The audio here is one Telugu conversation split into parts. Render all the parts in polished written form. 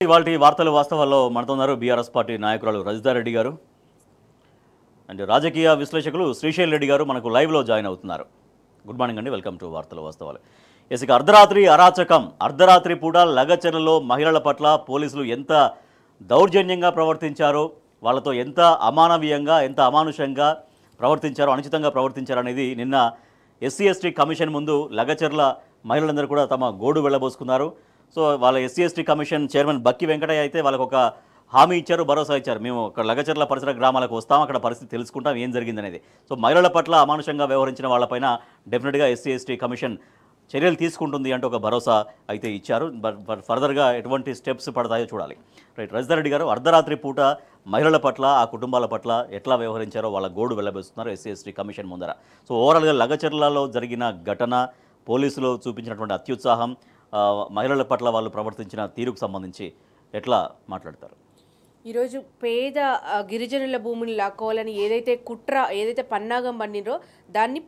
ఇవాల్టి వార్తలు వాస్తవాల్లో మనతో ఉన్నారు బీఆర్ఎస్ పార్టీ నాయకురాలు రజితా రెడ్డి గారు అండ్ రాజకీయ విశ్లేషకులు శ్రీశైల్ రెడ్డి గారు మనకు లైవ్లో జాయిన్ అవుతున్నారు. గుడ్ మార్నింగ్ అండి, వెల్కమ్ టు వార్తలు వాస్తవాలు. ఇక అర్ధరాత్రి అరాచకం, అర్ధరాత్రి పూట లగచర్లలో మహిళల పట్ల పోలీసులు ఎంత దౌర్జన్యంగా ప్రవర్తించారో, వాళ్ళతో ఎంత అమానవీయంగా ఎంత అమానుషంగా ప్రవర్తించారో, అనుచితంగా ప్రవర్తించారో అనేది నిన్న ఎస్సీ ఎస్టీ కమిషన్ ముందు లగచర్ల మహిళలందరూ కూడా తమ గోడు వెళ్ళబోసుకున్నారు. సో వాళ్ళ ఎస్సీ ఎస్టీ కమిషన్ చైర్మన్ బక్కి వెంకటయ్య అయితే వాళ్ళకు ఒక హామీ ఇచ్చారు, భరోసా ఇచ్చారు. మేము అక్కడ లగచర్ల పరిసర గ్రామాలకు వస్తాం, అక్కడ పరిస్థితి తెలుసుకుంటాం ఏం జరిగిందనేది. సో మహిళల పట్ల అమానుషంగా వ్యవహరించిన వాళ్ళపైన డెఫినెట్గా ఎస్సీ ఎస్టీ కమిషన్ చర్యలు తీసుకుంటుంది అంటూ ఒక భరోసా అయితే ఇచ్చారు. ఫర్దర్గా ఎటువంటి స్టెప్స్ పడతాయో చూడాలి. రైట్, రజితా రెడ్డి గారు, అర్ధరాత్రి పూట మహిళల పట్ల ఆ కుటుంబాల పట్ల ఎట్లా వ్యవహరించారో వాళ్ళ గోడు వెళ్ళబోస్తున్నారు ఎస్సీ ఎస్టీ కమిషన్ ముందర. సో ఓవరాల్గా లగచర్లలో జరిగిన ఘటన, పోలీసులు చూపించినటువంటి అత్యుత్సాహం, మహిళల పట్ల వాళ్ళు ప్రవర్తించిన తీరుకు సంబంధించి ఎట్లా మాట్లాడతారు? ఈరోజు పేద గిరిజనుల భూమిని లాక్కోవాలని ఏదైతే పన్నాగం పన్నిరో దాన్ని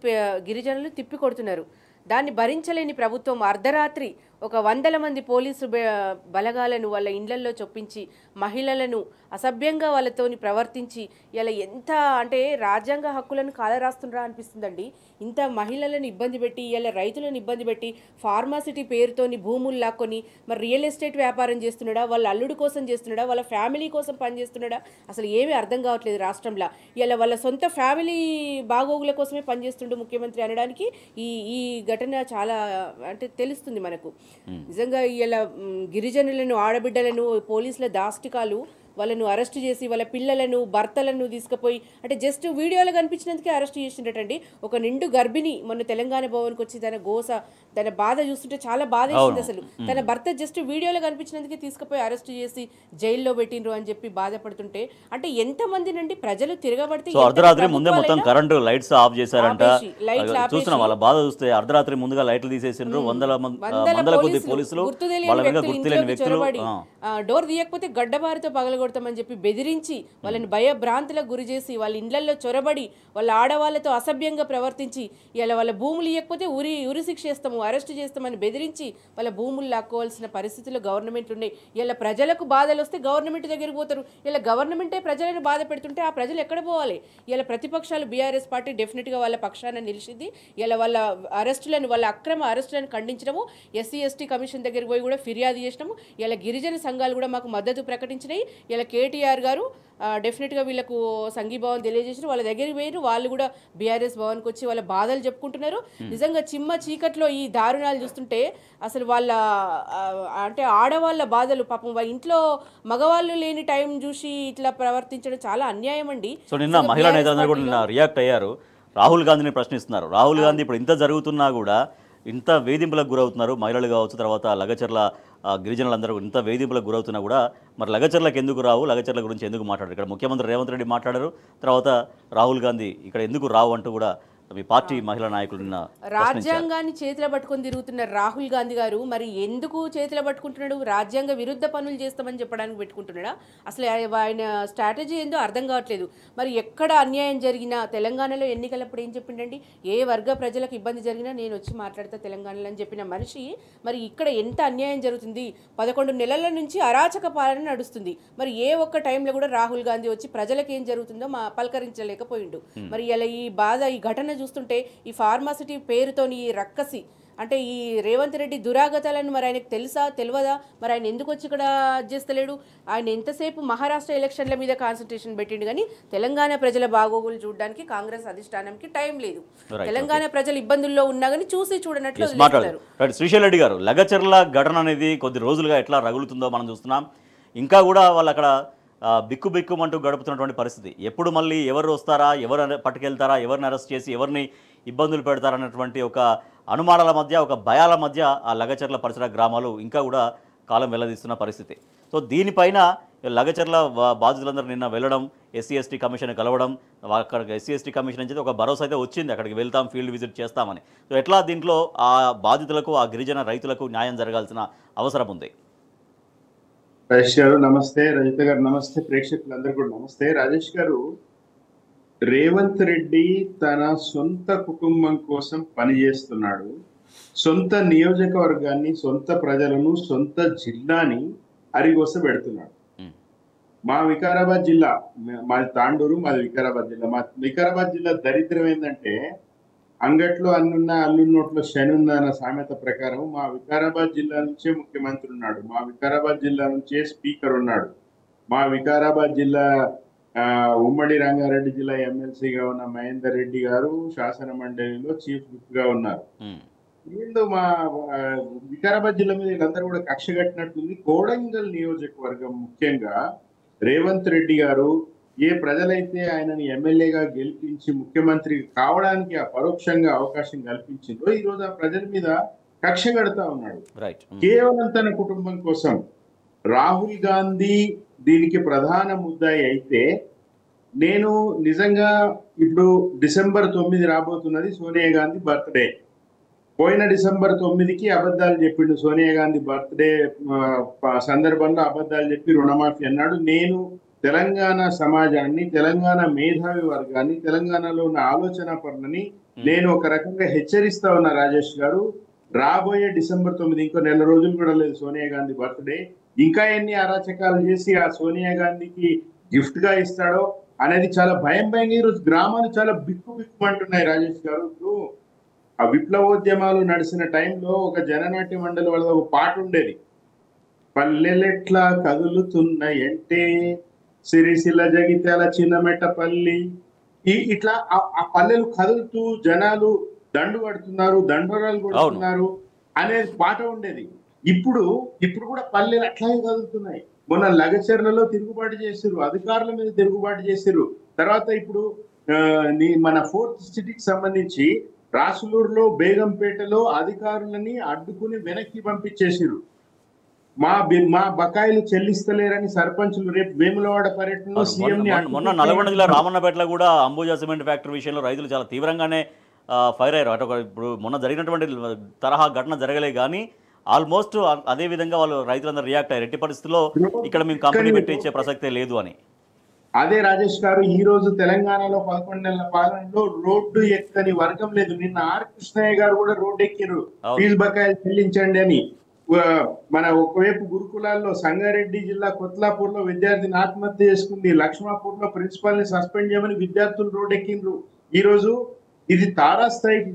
గిరిజనులు తిప్పికొడుతున్నారు. దాన్ని భరించలేని ప్రభుత్వం అర్ధరాత్రి ఒక 100 మంది పోలీసు బలగాలను వాళ్ళ ఇండ్లల్లో చొప్పించి మహిళలను అసభ్యంగా వాళ్ళతోని ప్రవర్తించి ఇలా ఎంత అంటే రాజ్యాంగ హక్కులను కాలరాస్తుండ్రా అనిపిస్తుందండి. ఇంత మహిళలను ఇబ్బంది పెట్టి, ఇలా రైతులను ఇబ్బంది పెట్టి, ఫార్మాసిటీ పేరుతోని భూములు లాక్కొని మరి రియల్ ఎస్టేట్ వ్యాపారం చేస్తున్నాడా, వాళ్ళ అల్లుడి కోసం చేస్తున్నాడా, వాళ్ళ ఫ్యామిలీ కోసం పనిచేస్తున్నాడా, అసలు ఏమీ అర్థం కావట్లేదు రాష్ట్రంలో. ఇలా వాళ్ళ సొంత ఫ్యామిలీ బాగోగుల కోసమే పనిచేస్తుండే ముఖ్యమంత్రి అనడానికి ఈ ఘటన చాలా అంటే తెలుస్తుంది మనకు. నిజంగా ఇలా గిరిజనులను, ఆడబిడ్డలను పోలీసుల దాష్టికాలు వాళ్ళను అరెస్ట్ చేసి వాళ్ళ పిల్లలను, భర్తలను తీసుకుపోయి అంటే జస్ట్ వీడియోలో కనిపించినందుకే అరెస్ట్ చేసిండటండి. ఒక నిండు గర్భిణి మొన్న తెలంగాణ భవన్కి వచ్చి తన బాధ చూస్తుంటే చాలా బాధ వేసింది. అసలు తన భర్త జస్ట్ వీడియోలో కనిపించినందుకే తీసుకుపోయి అరెస్ట్ చేసి జైల్లో పెట్టిండ్రు అని చెప్పి బాధపడుతుంటే అంటే ఎంతమంది నుండి ప్రజలు తిరగబడితే అర్ధరాత్రి ముందే మొత్తం కరెంటు లైట్స్ ఆఫ్ చేశారంట. చూస్తున్నాం వాళ్ళ బాధ చూస్తే, అర్ధరాత్రి ముందుగా లైట్లు తీసేసిండ్రు, వందల కొద్ది పోలీసులు వాళ్ళ మీద గుర్తులేని వ్యక్తులు డోర్ తీయకపోతే గడ్డబారితో పగలగొడతామని చెప్పి బెదిరించి వాళ్ళని భయభ్రాంతులకు గురి చేసి వాళ్ళ ఇండ్లల్లో చొరబడి వాళ్ళ ఆడవాళ్ళతో అసభ్యంగా ప్రవర్తించి ఇలా వాళ్ళ భూములు ఇవ్వకపోతే ఉరి శిక్ష చేస్తాము, అరెస్ట్ చేస్తామని బెదిరించి వాళ్ళ భూములు లాక్కోవాల్సిన పరిస్థితుల్లో గవర్నమెంట్ ఉన్నాయి. ఇలా ప్రజలకు బాధలు వస్తే గవర్నమెంట్ దగ్గరికి పోతారు. ఇలా గవర్నమెంటే ప్రజలను బాధ పెడుతుంటే ఆ ప్రజలు ఎక్కడ పోవాలి? ఇలా ప్రతిపక్షాలు బీఆర్ఎస్ పార్టీ డెఫినెట్గా వాళ్ళ పక్షాన నిలిచింది. ఇలా వాళ్ళ అరెస్టులను, వాళ్ళ అక్రమ అరెస్టులను ఖండించడము, ఎస్సీ ఎస్టీ కమిషన్ దగ్గరికి పోయి కూడా ఫిర్యాదు చేసినాము. ఇలా గిరిజన సంఘాలు కూడా మాకు మద్దతు ప్రకటించినాయి. ఇలా కేటీఆర్ గారు డెఫినెట్గా వీళ్ళకు సంఘీభావం తెలియజేసారు. వాళ్ళ దగ్గరికి పోయారు. వాళ్ళు కూడా బీఆర్ఎస్ భవన్కి వచ్చి వాళ్ళ బాధలు చెప్పుకుంటున్నారు. నిజంగా చిమ్మ చీకట్లో ఈ దారుణాలు చూస్తుంటే అసలు వాళ్ళ అంటే ఆడవాళ్ళ బాధలు, పాపం వాళ్ళ ఇంట్లో మగవాళ్ళు లేని టైం చూసి ఇట్లా ప్రవర్తించడం చాలా అన్యాయం అండి. సో నిన్న మహిళా నేతలందరూ కూడా నిన్న రియాక్ట్ అయ్యారు, రాహుల్ గాంధీని ప్రశ్నిస్తున్నారు. రాహుల్ గాంధీ ఇప్పుడు ఇంత జరుగుతున్నా కూడా ఇంత వేధింపులకు గురవుతున్నారు, మహిళలు కావచ్చు, తర్వాత లగచర్ల గిరిజనులందరూ ఇంత వేధింపులకు గురవుతున్నా కూడా మరి లగచర్లకు ఎందుకు రావు, లగచర్ల గురించి ఎందుకు మాట్లాడారు? ఇక్కడ ముఖ్యమంత్రి రేవంత్ రెడ్డి మాట్లాడారు, తర్వాత రాహుల్ గాంధీ ఇక్కడ ఎందుకు రావు అంటూ కూడా మీ పార్టీ మహిళా నాయకులు రాజ్యాంగాన్ని చేతిలో పట్టుకొని తిరుగుతున్న రాహుల్ గాంధీ గారు మరి ఎందుకు చేతిలో పట్టుకుంటున్నాడు? రాజ్యాంగ విరుద్ధ పనులు చేస్తామని చెప్పడానికి పెట్టుకుంటున్నాడా? అసలు ఆయన స్ట్రాటజీ ఏందో అర్థం కావట్లేదు. మరి ఎక్కడ అన్యాయం జరిగినా తెలంగాణలో ఎన్నికలప్పుడు ఏం చెప్పిండండి? ఏ వర్గ ప్రజలకు ఇబ్బంది జరిగినా నేను వచ్చి మాట్లాడతా తెలంగాణలో అని చెప్పిన మనిషి మరి ఇక్కడ ఎంత అన్యాయం జరుగుతుంది? 11 నెలల నుంచి అరాచక పాలన నడుస్తుంది. మరి ఏ ఒక్క టైంలో కూడా రాహుల్ గాంధీ వచ్చి ప్రజలకు ఏం జరుగుతుందో పలకరించలేకపోయిండు. మరి ఇలా ఈ బాధ, ఈ ఘటన చూస్తుంటే ఈ ఫార్మాసిటీ పేరుతోని ఈ రక్కసి అంటే ఈ రేవంత్ రెడ్డి దురాగతాలను మరి ఆయనకు తెలుసా తెలియదా? మరి ఆయన ఎందుకు వచ్చి ఇక్కడ చేస్తలేడు? ఆయన ఎంతసేపు మహారాష్ట్ర ఎలక్షన్ల మీద కాన్సన్ట్రేషన్ పెట్టిండు కానీ తెలంగాణ ప్రజల బాగోగులు చూడడానికి కాంగ్రెస్ అధిష్టానంకి టైం లేదు. తెలంగాణ ప్రజలు ఇబ్బందుల్లో ఉన్నా కానీ చూసి చూడనట్లు మాట్లాడారు. శ్రీశైల్ రెడ్డి గారు, లగచర్ల ఘటన అనేది కొద్ది రోజులుగా ఎట్లా రగులుతుందో మనం చూస్తున్నాం. ఇంకా కూడా వాళ్ళు అక్కడ బిక్కుమంటూ గడుపుతున్నటువంటి పరిస్థితి. ఎప్పుడు మళ్ళీ ఎవరు వస్తారా, ఎవరు పట్టుకెళ్తారా, ఎవరిని అరెస్ట్ చేసి ఎవరిని ఇబ్బందులు పెడతారన్నటువంటి ఒక అనుమానాల మధ్య, ఒక భయాల మధ్య ఆ లగచర్ల పరిసర గ్రామాలు ఇంకా కూడా కాలం వెల్లదీస్తున్న పరిస్థితి. సో దీనిపైన లగచర్ల బాధితులందరూ నిన్న వెళ్ళడం, ఎస్సీ ఎస్టీ కమిషన్ కలవడం, అక్కడికి ఎస్సీ ఎస్టీ కమిషన్ నుంచి ఒక భరోసా అయితే వచ్చింది, అక్కడికి వెళ్తాం, ఫీల్డ్ విజిట్ చేస్తామని. సో ఎట్లా దీంట్లో ఆ బాధితులకు, ఆ గిరిజన రైతులకు న్యాయం జరగాల్సిన అవసరం ఉంది? రాజేష్ గారు నమస్తే, రజిత గారు నమస్తే, ప్రేక్షకులందరూ కూడా నమస్తే. రాజేష్ గారు, రేవంత్ రెడ్డి తన సొంత కుటుంబం కోసం పనిచేస్తున్నాడు. సొంత నియోజకవర్గాన్ని, సొంత ప్రజలను, సొంత జిల్లాని అరిగోస పెడుతున్నాడు. ఉమ్, మా వికారాబాద్ జిల్లా, మాది తాండూరు, మాది వికారాబాద్ జిల్లా. మా వికారాబాద్ జిల్లా దరిద్రం ఏంటంటే అంగట్లో అన్నున్న అల్లు నోట్లో శని ఉన్న అన్న సామెత ప్రకారం మా వికారాబాద్ జిల్లా నుంచే ముఖ్యమంత్రి ఉన్నాడు, మా వికారాబాద్ జిల్లా నుంచే స్పీకర్ ఉన్నాడు, మా వికారాబాద్ జిల్లా ఉమ్మడి రంగారెడ్డి జిల్లా ఎమ్మెల్సీగా ఉన్న మహేందర్ రెడ్డి గారు శాసన మండలిలో చీఫ్ విప్ గా ఉన్నారు. ఉమ్, వీళ్ళు మా ఆ, వికారాబాద్ జిల్లా మీద వీళ్ళందరూ కూడా కక్ష కట్టినట్టుంది. కోడంగల్ నియోజకవర్గం ముఖ్యంగా రేవంత్ రెడ్డి గారు ఏ ప్రజలైతే ఆయనని ఎమ్మెల్యేగా గెలిపించి ముఖ్యమంత్రి కావడానికి ఆ పరోక్షంగా అవకాశం కల్పించిందో ఈ రోజు ఆ ప్రజల మీద కక్ష కడతా ఉన్నాడు. రైట్. ఉమ్, కేవలం తన కుటుంబం కోసం. రాహుల్ గాంధీ దీనికి ప్రధాన ముద్దాయి అయితే, నేను నిజంగా ఇప్పుడు డిసెంబర్ 9 రాబోతున్నది, సోనియా గాంధీ బర్త్డే. పోయిన డిసెంబర్ 9కి అబద్ధాలు చెప్పిండు, సోనియా గాంధీ బర్త్డే సందర్భంలో అబద్ధాలు చెప్పి రుణమాఫీ అన్నాడు. నేను తెలంగాణ సమాజాన్ని, తెలంగాణ మేధావి వర్గాన్ని, తెలంగాణలో ఉన్న ఆలోచన పనులని నేను ఒక రకంగా హెచ్చరిస్తా ఉన్నా రాజేష్ గారు. రాబోయే డిసెంబర్ 9, ఇంకో నెల రోజులు కూడా లేదు సోనియా గాంధీ బర్త్డే. ఇంకా ఎన్ని అరాచకాలు చేసి ఆ సోనియా గాంధీకి గిఫ్ట్ గా ఇస్తాడో అనేది చాలా భయంగా ఈరోజు గ్రామాలు చాలా బిక్కుమంటున్నాయి రాజేష్ గారు. ఇప్పుడు ఆ విప్లవోద్యమాలు నడిచిన టైంలో ఒక జననాట్య మండలి వాళ్ళ ఒక పాట ఉండేది, పల్లెలెట్లా కదులుతున్నాయంటే సిరిసిల్ల జగిత్యాల చిన్నమెట్టపల్లి. ఇట్లా ఆ పల్లెలు కదులుతూ జనాలు దండు పడుతున్నారు, దండోరాలు కొడుతున్నారు అనే పాట ఉండేది. ఇప్పుడు కూడా పల్లెలు అట్లాగే కదులుతున్నాయి. మొన్న లగచర్లలో తిరుగుబాటు చేసిర్రు, అధికారుల మీద తిరుగుబాటు చేసిర్రు. తర్వాత ఇప్పుడు మన 4th సిటీకి సంబంధించి రాసులూరులో, బేగంపేటలో అధికారులని అడ్డుకుని వెనక్కి పంపించేసిర్రు. మా బకాయిలు చెల్లిస్తలేరని సర్పంచులు రేపు వేములవాడ పర్యటనలో సీఎం మొన్న నల్గొండ జిల్లా రామన్నపేటలో కూడా అంబుజా సిమెంట్ ఫ్యాక్టరీ విషయంలో రైతులు చాలా తీవ్రంగానే ఫైర్ అయ్యారు. అటు ఇప్పుడు మొన్న జరిగినటువంటి తరహా ఘటన జరగలే కానీ ఆల్మోస్ట్ అదే విధంగా వాళ్ళు రైతులందరూ రియాక్ట్ అయ్యారు. ఎట్టి పరిస్థితుల్లో ఇక్కడ మేము కంపెనీ పెట్టి ఇచ్చే ప్రసక్తే లేదు అని. అదే రాజేష్ గారు, ఈ రోజు తెలంగాణలో 11 నెలల పాలనలో రోడ్డు ఎక్కని వర్గం లేదు. నిన్న ఆర్ కృష్ణయ్య గారు కూడా రోడ్డు ఎక్కిరు, ఫీజు బకాయిలు చెల్లించండి అని. మన ఒకవైపు గురుకులాల్లో సంగారెడ్డి జిల్లా కొత్లాపూర్ లో విద్యార్థిని ఆత్మహత్య చేసుకుంది, లక్ష్మాపూర్ లో ప్రిన్సిపల్ ని సస్పెండ్ చేయమని విద్యార్థులు రోడ్డు ఎక్కిండ్రు. ఈ రోజు ఇది తారాస్థాయికి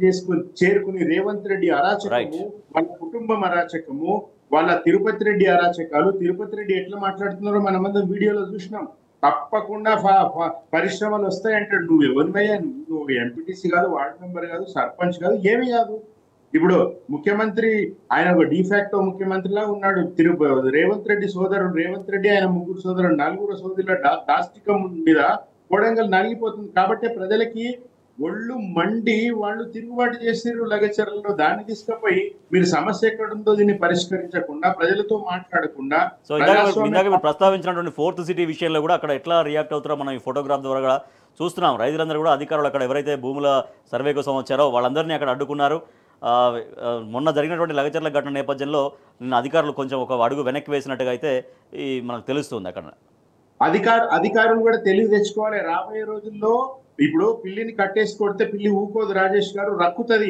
చేరుకుని రేవంత్ రెడ్డి అరాచకము, వాళ్ళ కుటుంబం అరాచకము, వాళ్ళ తిరుపతి రెడ్డి అరాచకాలు. తిరుపతి రెడ్డి ఎట్లా మాట్లాడుతున్నారో మనమందరం వీడియోలో చూసినాం. తప్పకుండా పరిశ్రమలు వస్తాయంటాడు. నువ్వు ఎవరివయ్యా? నువ్వు ఎంపీటీసీ కాదు, వార్డు మెంబర్ కాదు, సర్పంచ్ కాదు, ఏమీ కాదు. ఇప్పుడు ముఖ్యమంత్రి ఆయన ఒక డిఫాక్టో ముఖ్యమంత్రిలా ఉన్నాడు. రేవంత్ రెడ్డి సోదరుడు రేవంత్ రెడ్డి, ఆయన 3 సోదరుడు, 4 సోదరుల దాష్టికం మీద కొడంగల్ నలిగిపోతుంది. కాబట్టి ప్రజలకి ఒళ్ళు మండి వాళ్ళు తిరుగుబాటు చేసిర్రు లగచర్లలో. దాన్ని తీసుకుపోయి మీరు సమస్య ఎక్కడుందో దీన్ని పరిష్కరించకుండా, ప్రజలతో మాట్లాడకుండా. సో ఇందాక మీరు ప్రస్తావించినటువంటి 4th సిటీ విషయంలో కూడా అక్కడ ఎట్లా రియాక్ట్ అవుతారో మనం ఈ ఫోటోగ్రాఫ్ ద్వారా కూడా చూస్తున్నాం. రైతులందరూ కూడా, అధికారులు అక్కడ ఎవరైతే భూముల సర్వే కోసం వచ్చారో వాళ్ళందరినీ అక్కడ అడ్డుకున్నారు. మొన్న జరిగినటువంటి లగచర్ల ఘటన నేపథ్యంలో నిన్న అధికారులు కొంచెం ఒక అడుగు వెనక్కి వేసినట్టుగా అయితే మనకు తెలుస్తుంది. అక్కడ అధికారులు కూడా తెలివి తెచ్చుకోవాలి. రాబోయే రోజుల్లో ఇప్పుడు పిల్లిని కట్టేసి కొడితే పిల్లి ఊకోదు రాజేష్ గారు, రక్కుతుంది.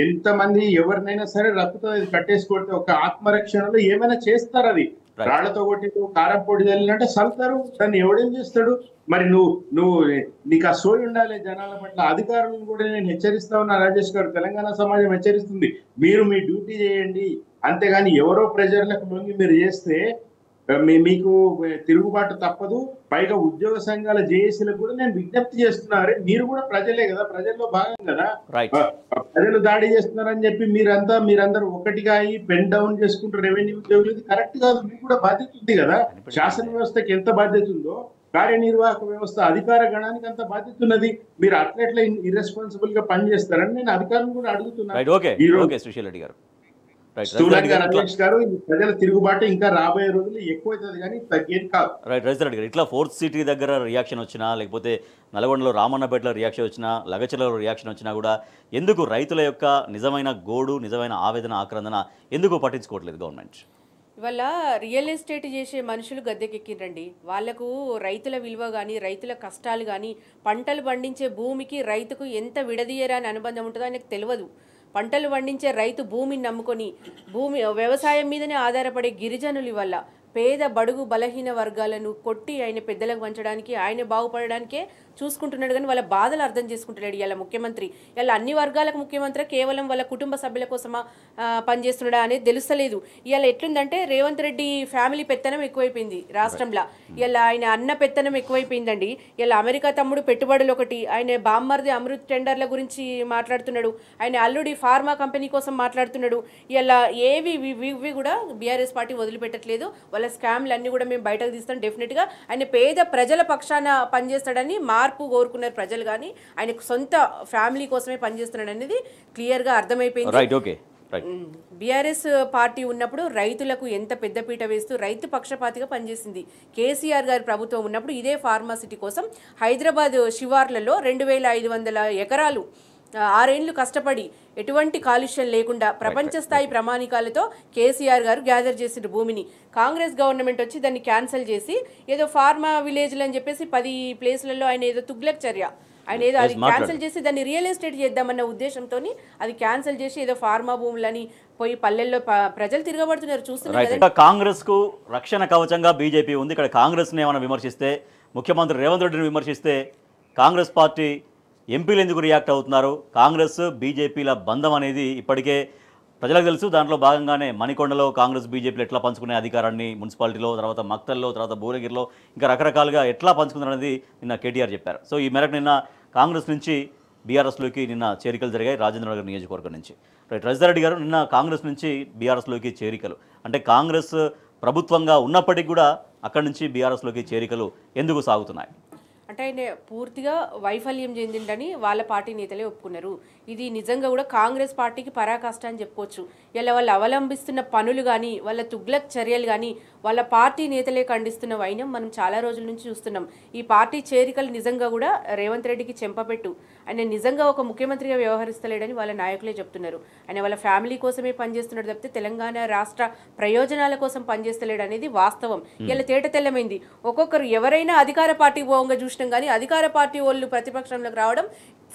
ఎంత మంది ఎవరినైనా సరే రక్కుతుంది. అది కట్టేసి కొడితే ఒక ఆత్మరక్షణలో ఏమైనా చేస్తారు. అది రాళ్లతో కొట్టి కారం పొడి చల్లినంటే చల్లుతారు, దాన్ని ఎవడేం చేస్తాడు? మరి నీకు ఆ సోయి ఉండాలి జనాల పట్ల. అధికారులను కూడా నేను హెచ్చరిస్తా ఉన్నా రాజేష్ గారు, తెలంగాణ సమాజం హెచ్చరిస్తుంది. మీరు మీ డ్యూటీ చేయండి, అంతేగాని ఎవరో ప్రెజర్లకు లొంగి మీరు చేస్తే మీకు తిరుగుబాటు తప్పదు. పైగా ఉద్యోగ సంఘాల జేఏసీలకు కూడా నేను విజ్ఞప్తి చేస్తున్నారు, మీరు కూడా ప్రజలే కదా, ప్రజల్లో భాగం కదా. ప్రజలు దాడి చేస్తున్నారని చెప్పి మీరందరూ ఒకటిగా అయ్యి పెన్ డౌన్ చేసుకుంటారు రెవెన్యూ ఉద్యోగులు. ఇది కరెక్ట్ కాదు. మీకు కూడా బాధ్యత ఉంది కదా. శాసన వ్యవస్థకి ఎంత బాధ్యత ఉందో కార్యనిర్వాహక వ్యవస్థ, అధికార గణానికి అంత బాధ్యత ఉన్నది. మీరు అట్లెట్లా ఇర్రెస్పాన్సిబుల్ గా పనిచేస్తారని నేను అధికారులను కూడా అడుగుతున్నాను. ప్రజల తిరుగుబాటు ఇంకా రాబోయే రోజులు ఎక్కువైతుంది కానీ తగ్గేది కాదు. రైట్ రజిత్ గారు, ఇట్లా 4th సిటీ దగ్గర రియాక్షన్ వచ్చినా, లేకపోతే నల్గొండలో రామన్నపేటలో రియాక్షన్ వచ్చినా, లగచర్లలో రియాక్షన్ వచ్చినా కూడా ఎందుకు రైతుల యొక్క నిజమైన గోడు, నిజమైన ఆవేదన, ఆక్రందన ఎందుకు పట్టించుకోవట్లేదు గవర్నమెంట్? ఇవాళ రియల్ ఎస్టేట్ చేసే మనుషులు గద్దెకెక్కిండ్రండి. వాళ్లకు రైతుల విలువ కానీ, రైతుల కష్టాలు కానీ, పంటలు పండించే భూమికి రైతుకు ఎంత విడదీయరాని అనుబంధం ఉంటుందో ఆయనకు తెలియదు. పంటలు పండించే రైతు భూమిని నమ్ముకొని వ్యవసాయం మీదనే ఆధారపడే గిరిజనులు వల్ల పేద బడుగు బలహీన వర్గాలను కొట్టి ఆయన పెద్దలకు పంచడానికి ఆయన బాగుపడడానికే చూసుకుంటున్నాడు, కానీ వాళ్ళ బాధలు అర్థం చేసుకుంటున్నాడు ఇలా ముఖ్యమంత్రి. ఇలా అన్ని వర్గాలకు ముఖ్యమంత్రి కేవలం వాళ్ళ కుటుంబ సభ్యుల కోసమా పనిచేస్తున్నాడా అనేది తెలుస్తలేదు. ఇలా ఎట్లుందంటే రేవంత్ రెడ్డి ఫ్యామిలీ పెత్తనం ఎక్కువైపోయింది రాష్ట్రంలో. ఇలా ఆయన అన్న పెత్తనం ఎక్కువైపోయిందండి. ఇలా అమెరికా తమ్ముడు పెట్టుబడులు ఒకటి, ఆయన బామ్మర్ది అమృత్ టెండర్ల గురించి మాట్లాడుతున్నాడు, ఆయన అల్లుడి ఫార్మా కంపెనీ కోసం మాట్లాడుతున్నాడు. ఇలా ఇవి కూడా బీఆర్ఎస్ పార్టీ వదిలిపెట్టట్లేదు. వాళ్ళ స్కామ్లు అన్నీ కూడా మేము బయటకు తీస్తాం. డెఫినెట్గా ఆయన పేద ప్రజల పక్షాన పనిచేస్తాడని మార్పు కోరుకున్నారు ప్రజలు, కానీ ఆయనకు సొంత ఫ్యామిలీ కోసమే పనిచేస్తున్నాడు అనేది క్లియర్గా అర్థమైపోయింది. బీఆర్ఎస్ పార్టీ ఉన్నప్పుడు రైతులకు ఎంత పెద్దపీట వేస్తూ రైతు పక్షపాతిగా పనిచేసింది. కేసీఆర్ గారి ప్రభుత్వం ఉన్నప్పుడు ఇదే ఫార్మాసిటీ కోసం హైదరాబాద్ శివార్లలో 2500 ఎకరాలు 6 ఏళ్లు కష్టపడి ఎటువంటి కాలుష్యం లేకుండా ప్రపంచ స్థాయి ప్రమాణికాలతో కేసీఆర్ గారు గ్యాదర్ చేసిన భూమిని కాంగ్రెస్ గవర్నమెంట్ వచ్చి దాన్ని క్యాన్సిల్ చేసి ఏదో ఫార్మా విలేజ్లు అని చెప్పేసి 10 ప్లేస్లలో ఆయన ఏదో తుగ్లక్ చర్య, ఆయన ఏదో అది క్యాన్సిల్ చేసి దాన్ని రియల్ ఎస్టేట్ చేద్దామన్న ఉద్దేశంతో అది క్యాన్సిల్ చేసి ఏదో ఫార్మా భూములని పోయి పల్లెల్లో ప్రజలు తిరగబడుతున్నారు చూస్తున్నారు. కాంగ్రెస్ కు రక్షణ కవచంగా బీజేపీ ఉంది. ఇక్కడ కాంగ్రెస్ ని ఏమైనా విమర్శిస్తే, ముఖ్యమంత్రి రేవంత్ రెడ్డిని విమర్శిస్తే కాంగ్రెస్ పార్టీ ఎంపీలు ఎందుకు రియాక్ట్ అవుతున్నారు? కాంగ్రెస్ బీజేపీల బంధం అనేది ఇప్పటికే ప్రజలకు తెలుసు. దాంట్లో భాగంగానే మణికొండలో కాంగ్రెస్ బీజేపీలు ఎట్లా పంచుకునే అధికారాన్ని మున్సిపాలిటీలో, తర్వాత మక్తల్లో, తర్వాత భువనగిరిలో ఇంకా రకరకాలుగా ఎట్లా పంచుకున్నారనేది నిన్న కేటీఆర్ చెప్పారు. సో ఈ మేరకు నిన్న కాంగ్రెస్ నుంచి బీఆర్ఎస్లోకి నిన్న చేరికలు జరిగాయి రాజేంద్రనగర్ నియోజకవర్గం నుంచి. రజితారెడ్డి గారు, నిన్న కాంగ్రెస్ నుంచి బీఆర్ఎస్లోకి చేరికలు అంటే కాంగ్రెస్ ప్రభుత్వంగా ఉన్నప్పటికీ కూడా అక్కడి నుంచి బీఆర్ఎస్లోకి చేరికలు ఎందుకు సాగుతున్నాయి? అంటే ఆయన పూర్తిగా వైఫల్యం చెందిండని వాళ్ళ పార్టీ నేతలే ఒప్పుకున్నారు. ఇది నిజంగా కూడా కాంగ్రెస్ పార్టీకి పరాకాష్ట అని చెప్పుకోవచ్చు. ఇలా వాళ్ళు అవలంబిస్తున్న పనులు కానీ, వాళ్ళ తుగ్లక్ చర్యలు కానీ వాళ్ళ పార్టీ నేతలే ఖండిస్తున్న వైనం మనం చాలా రోజుల నుంచి చూస్తున్నాం. ఈ పార్టీ చేరికలు నిజంగా కూడా రేవంత్ రెడ్డికి చెంపపెట్టు. ఆయన నిజంగా ఒక ముఖ్యమంత్రిగా వ్యవహరిస్తలేడని వాళ్ళ నాయకులే చెప్తున్నారు. ఆయన వాళ్ళ ఫ్యామిలీ కోసమే పనిచేస్తున్నాడు తప్పితే తెలంగాణ రాష్ట్ర ప్రయోజనాల కోసం పనిచేస్తలేడు అనేది వాస్తవం. ఇలా తేట తెల్లమైంది. ఒక్కొక్కరు ఎవరైనా అధికార పార్టీ పోవంగా చూసినాం, కానీ అధికార పార్టీ వాళ్ళు ప్రతిపక్షంలోకి రావడం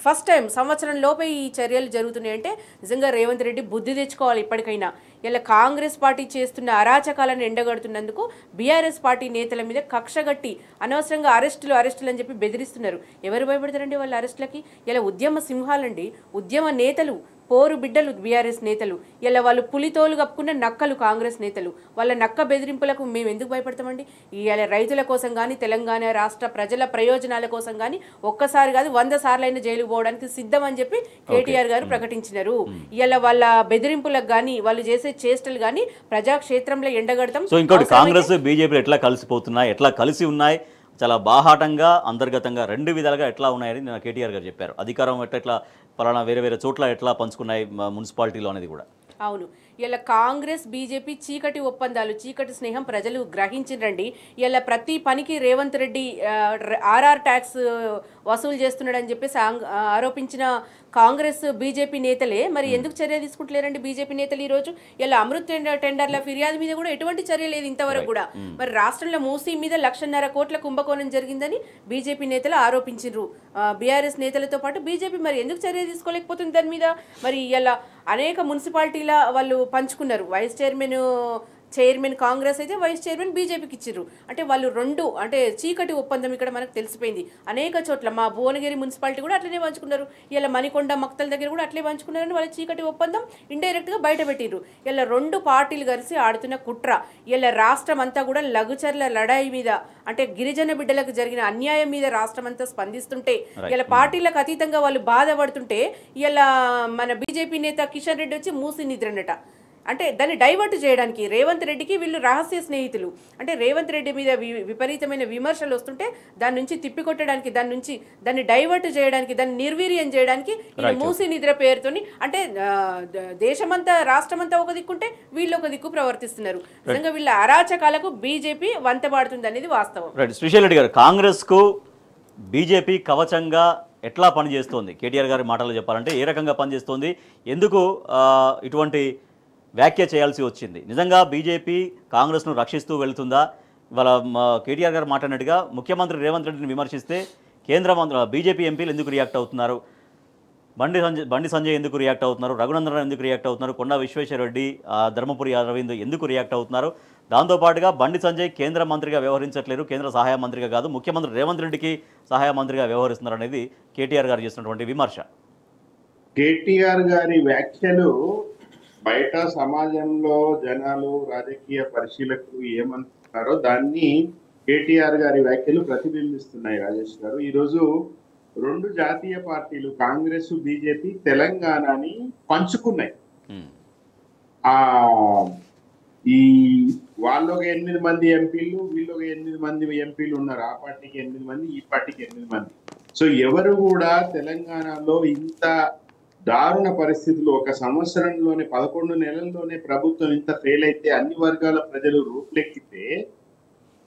ఫస్ట్ టైం. సంవత్సరం లోపే ఈ చర్యలు జరుగుతున్నాయంటే నిజంగా రేవంత్ రెడ్డి బుద్ధి తెచ్చుకోవాలి ఇప్పటికైనా. ఇలా కాంగ్రెస్ పార్టీ చేస్తున్న అరాచకాలను ఎండగడుతున్నందుకు బీఆర్ఎస్ పార్టీ నేతల మీద కక్షగట్టి అనవసరంగా అరెస్టులు అని చెప్పి బెదిరిస్తున్నారు. ఎవరు భయపడతారండి వాళ్ళ అరెస్టులకి? ఇలా ఉద్యమ సింహాలండి, ఉద్యమ నేతలు, పోరు బిడ్డలు బీఆర్ఎస్ నేతలు. ఇలా వాళ్ళు పులితోలు కప్పుకున్న నక్కలు కాంగ్రెస్ నేతలు. వాళ్ళ నక్క బెదిరింపులకు మేము ఎందుకు భయపడతామండి? ఇలా రైతుల కోసం కానీ, తెలంగాణ రాష్ట్ర ప్రజల ప్రయోజనాల కోసం కానీ ఒక్కసారి కాదు 100 సార్లైనా జైలుకు పోవడానికి సిద్ధం అని చెప్పి కేటీఆర్ గారు ప్రకటించినారు. ఇలా వాళ్ళ బెదిరింపులకు కానీ, వాళ్ళు చేసే చేష్టలు కానీ ప్రజాక్షేత్రంలో ఎండగడతాం. సో ఇంకోటి, కాంగ్రెస్ బీజేపీ ఎట్లా కలిసిపోతున్నాయి, ఎట్లా కలిసి ఉన్నాయి, చాలా బాహాటంగా అంతర్గతంగా 2 విధాలుగా ఎట్లా ఉన్నాయని నేను కేటీఆర్ గారు చెప్పారు. అధికారం ఎట్లా పలానా వేరే చోట్ల ఎట్లా పంచుకున్నాయి మున్సిపాలిటీలో అనేది కూడా. అవును, ఇలా కాంగ్రెస్ బీజేపీ చీకటి ఒప్పందాలు, చీకటి స్నేహం ప్రజలు గ్రహించిండ్రండి. ఇలా ప్రతి పనికి రేవంత్ రెడ్డి ఆర్ఆర్ ట్యాక్స్ వసూలు చేస్తున్నాడని చెప్పేసి ఆరోపించిన కాంగ్రెస్ బీజేపీ నేతలే మరి ఎందుకు చర్య తీసుకుంటలేరండి బీజేపీ నేతలు? ఈరోజు ఇలా అమృత్ టెండర్ల ఫిర్యాదు మీద కూడా ఎటువంటి చర్య లేదు ఇంతవరకు కూడా. మరి రాష్ట్రంలో మూసీ మీద 1,50,000 కోట్ల కుంభకోణం జరిగిందని బీజేపీ నేతలు ఆరోపించారు. బీఆర్ఎస్ నేతలతో పాటు బీజేపీ మరి ఎందుకు చర్య తీసుకోలేకపోతుంది దాని మీద? మరి ఇలా అనేక మున్సిపాలిటీల వాళ్ళు పంచుకున్నారు. వైస్ చైర్మన్ కాంగ్రెస్ అయితే వైస్ చైర్మన్ బీజేపీకి ఇచ్చిర్రు. అంటే వాళ్ళు 2 అంటే చీకటి ఒప్పందం ఇక్కడ మనకు తెలిసిపోయింది. అనేక చోట్ల మా భువనగిరి మున్సిపాలిటీ కూడా అట్లనే పంచుకున్నారు. ఇలా మణికొండ మక్తల దగ్గర కూడా అట్లే పంచుకున్నారని వాళ్ళ చీకటి ఒప్పందం ఇండైరెక్ట్గా బయట పెట్టిర్రు. ఇలా 2 పార్టీలు కలిసి ఆడుతున్న కుట్ర. ఇలా రాష్ట్రం అంతా కూడా లఘుచర్ల లడాయి మీద, అంటే గిరిజన బిడ్డలకు జరిగిన అన్యాయం మీద రాష్ట్రం అంతా స్పందిస్తుంటే, ఇలా పార్టీలకు అతీతంగా వాళ్ళు బాధపడుతుంటే, ఇలా మన బీజేపీ నేత కిషన్ రెడ్డి వచ్చి మూసి నిద్రనట. అంటే దాన్ని డైవర్ట్ చేయడానికి రేవంత్ రెడ్డికి వీళ్ళు రహస్య స్నేహితులు. అంటే రేవంత్ రెడ్డి మీద విపరీతమైన విమర్శలు వస్తుంటే దాని నుంచి తిప్పికొట్టడానికి, దాన్ని డైవర్ట్ చేయడానికి, దాన్ని నిర్వీర్యం చేయడానికి మూసి నిద్ర పేరుతోని, అంటే దేశమంతా రాష్ట్రమంతా ఒక దిక్కుంటే వీళ్ళు ఒక దిక్కు ప్రవర్తిస్తున్నారు. నిజంగా వీళ్ళ అరాచకాలకు బీజేపీ వంతబాడుతుంది అనేది వాస్తవం. శ్రీశైల్ రెడ్డి గారు, కాంగ్రెస్ కు బీజేపీ కవచంగా ఎట్లా పనిచేస్తోంది? కేటీఆర్ గారి మాటలు చెప్పాలంటే ఏ రకంగా పనిచేస్తోంది? ఎందుకు ఇటువంటి వ్యాఖ్య చేయాల్సి వచ్చింది? నిజంగా బీజేపీ కాంగ్రెస్ను రక్షిస్తూ వెళుతుందా? ఇవాళ కేటీఆర్ గారు మాట్లాడినట్టుగా ముఖ్యమంత్రి రేవంత్ రెడ్డిని విమర్శిస్తే కేంద్ర బీజేపీ ఎంపీలు ఎందుకు రియాక్ట్ అవుతున్నారు? బండి సంజయ్ ఎందుకు రియాక్ట్ అవుతున్నారు, రఘునందన్ ఎందుకు రియాక్ట్ అవుతున్నారు, కొండా విశ్వేశ్వరరెడ్డి, ధర్మపురి అరవింద్ ఎందుకు రియాక్ట్ అవుతున్నారు? దాంతోపాటుగా బండి సంజయ్ కేంద్ర మంత్రిగా వ్యవహరించట్లేరు, కేంద్ర సహాయ మంత్రిగా కాదు, ముఖ్యమంత్రి రేవంత్ రెడ్డికి సహాయ మంత్రిగా వ్యవహరిస్తున్నారు అనేది కేటీఆర్ గారు చేస్తున్నటువంటి విమర్శ. కేటీఆర్ గారి వ్యాఖ్యలు బయట సమాజంలో జనాలు, రాజకీయ పరిశీలకులు ఏమనుకుంటున్నారో దాన్ని కేటీఆర్ గారి వ్యాఖ్యలు ప్రతిబింబిస్తున్నాయి. రాజేష్ గారు, ఈరోజు రెండు జాతీయ పార్టీలు కాంగ్రెస్, బీజేపీ తెలంగాణని పంచుకున్నాయి. ఆ ఈ వాళ్ళొక 8 మంది ఎంపీలు, వీళ్ళొక 8 మంది ఎంపీలు ఉన్నారు. ఆ పార్టీకి 8 మంది, ఈ పార్టీకి 8 మంది. సో ఎవరు కూడా తెలంగాణలో ఇంత దారుణ పరిస్థితులు, ఒక సంవత్సరంలోనే 11 నెలల్లోనే ప్రభుత్వం ఇంత ఫెయిల్ అయితే, అన్ని వర్గాల ప్రజలు రూపులెక్కితే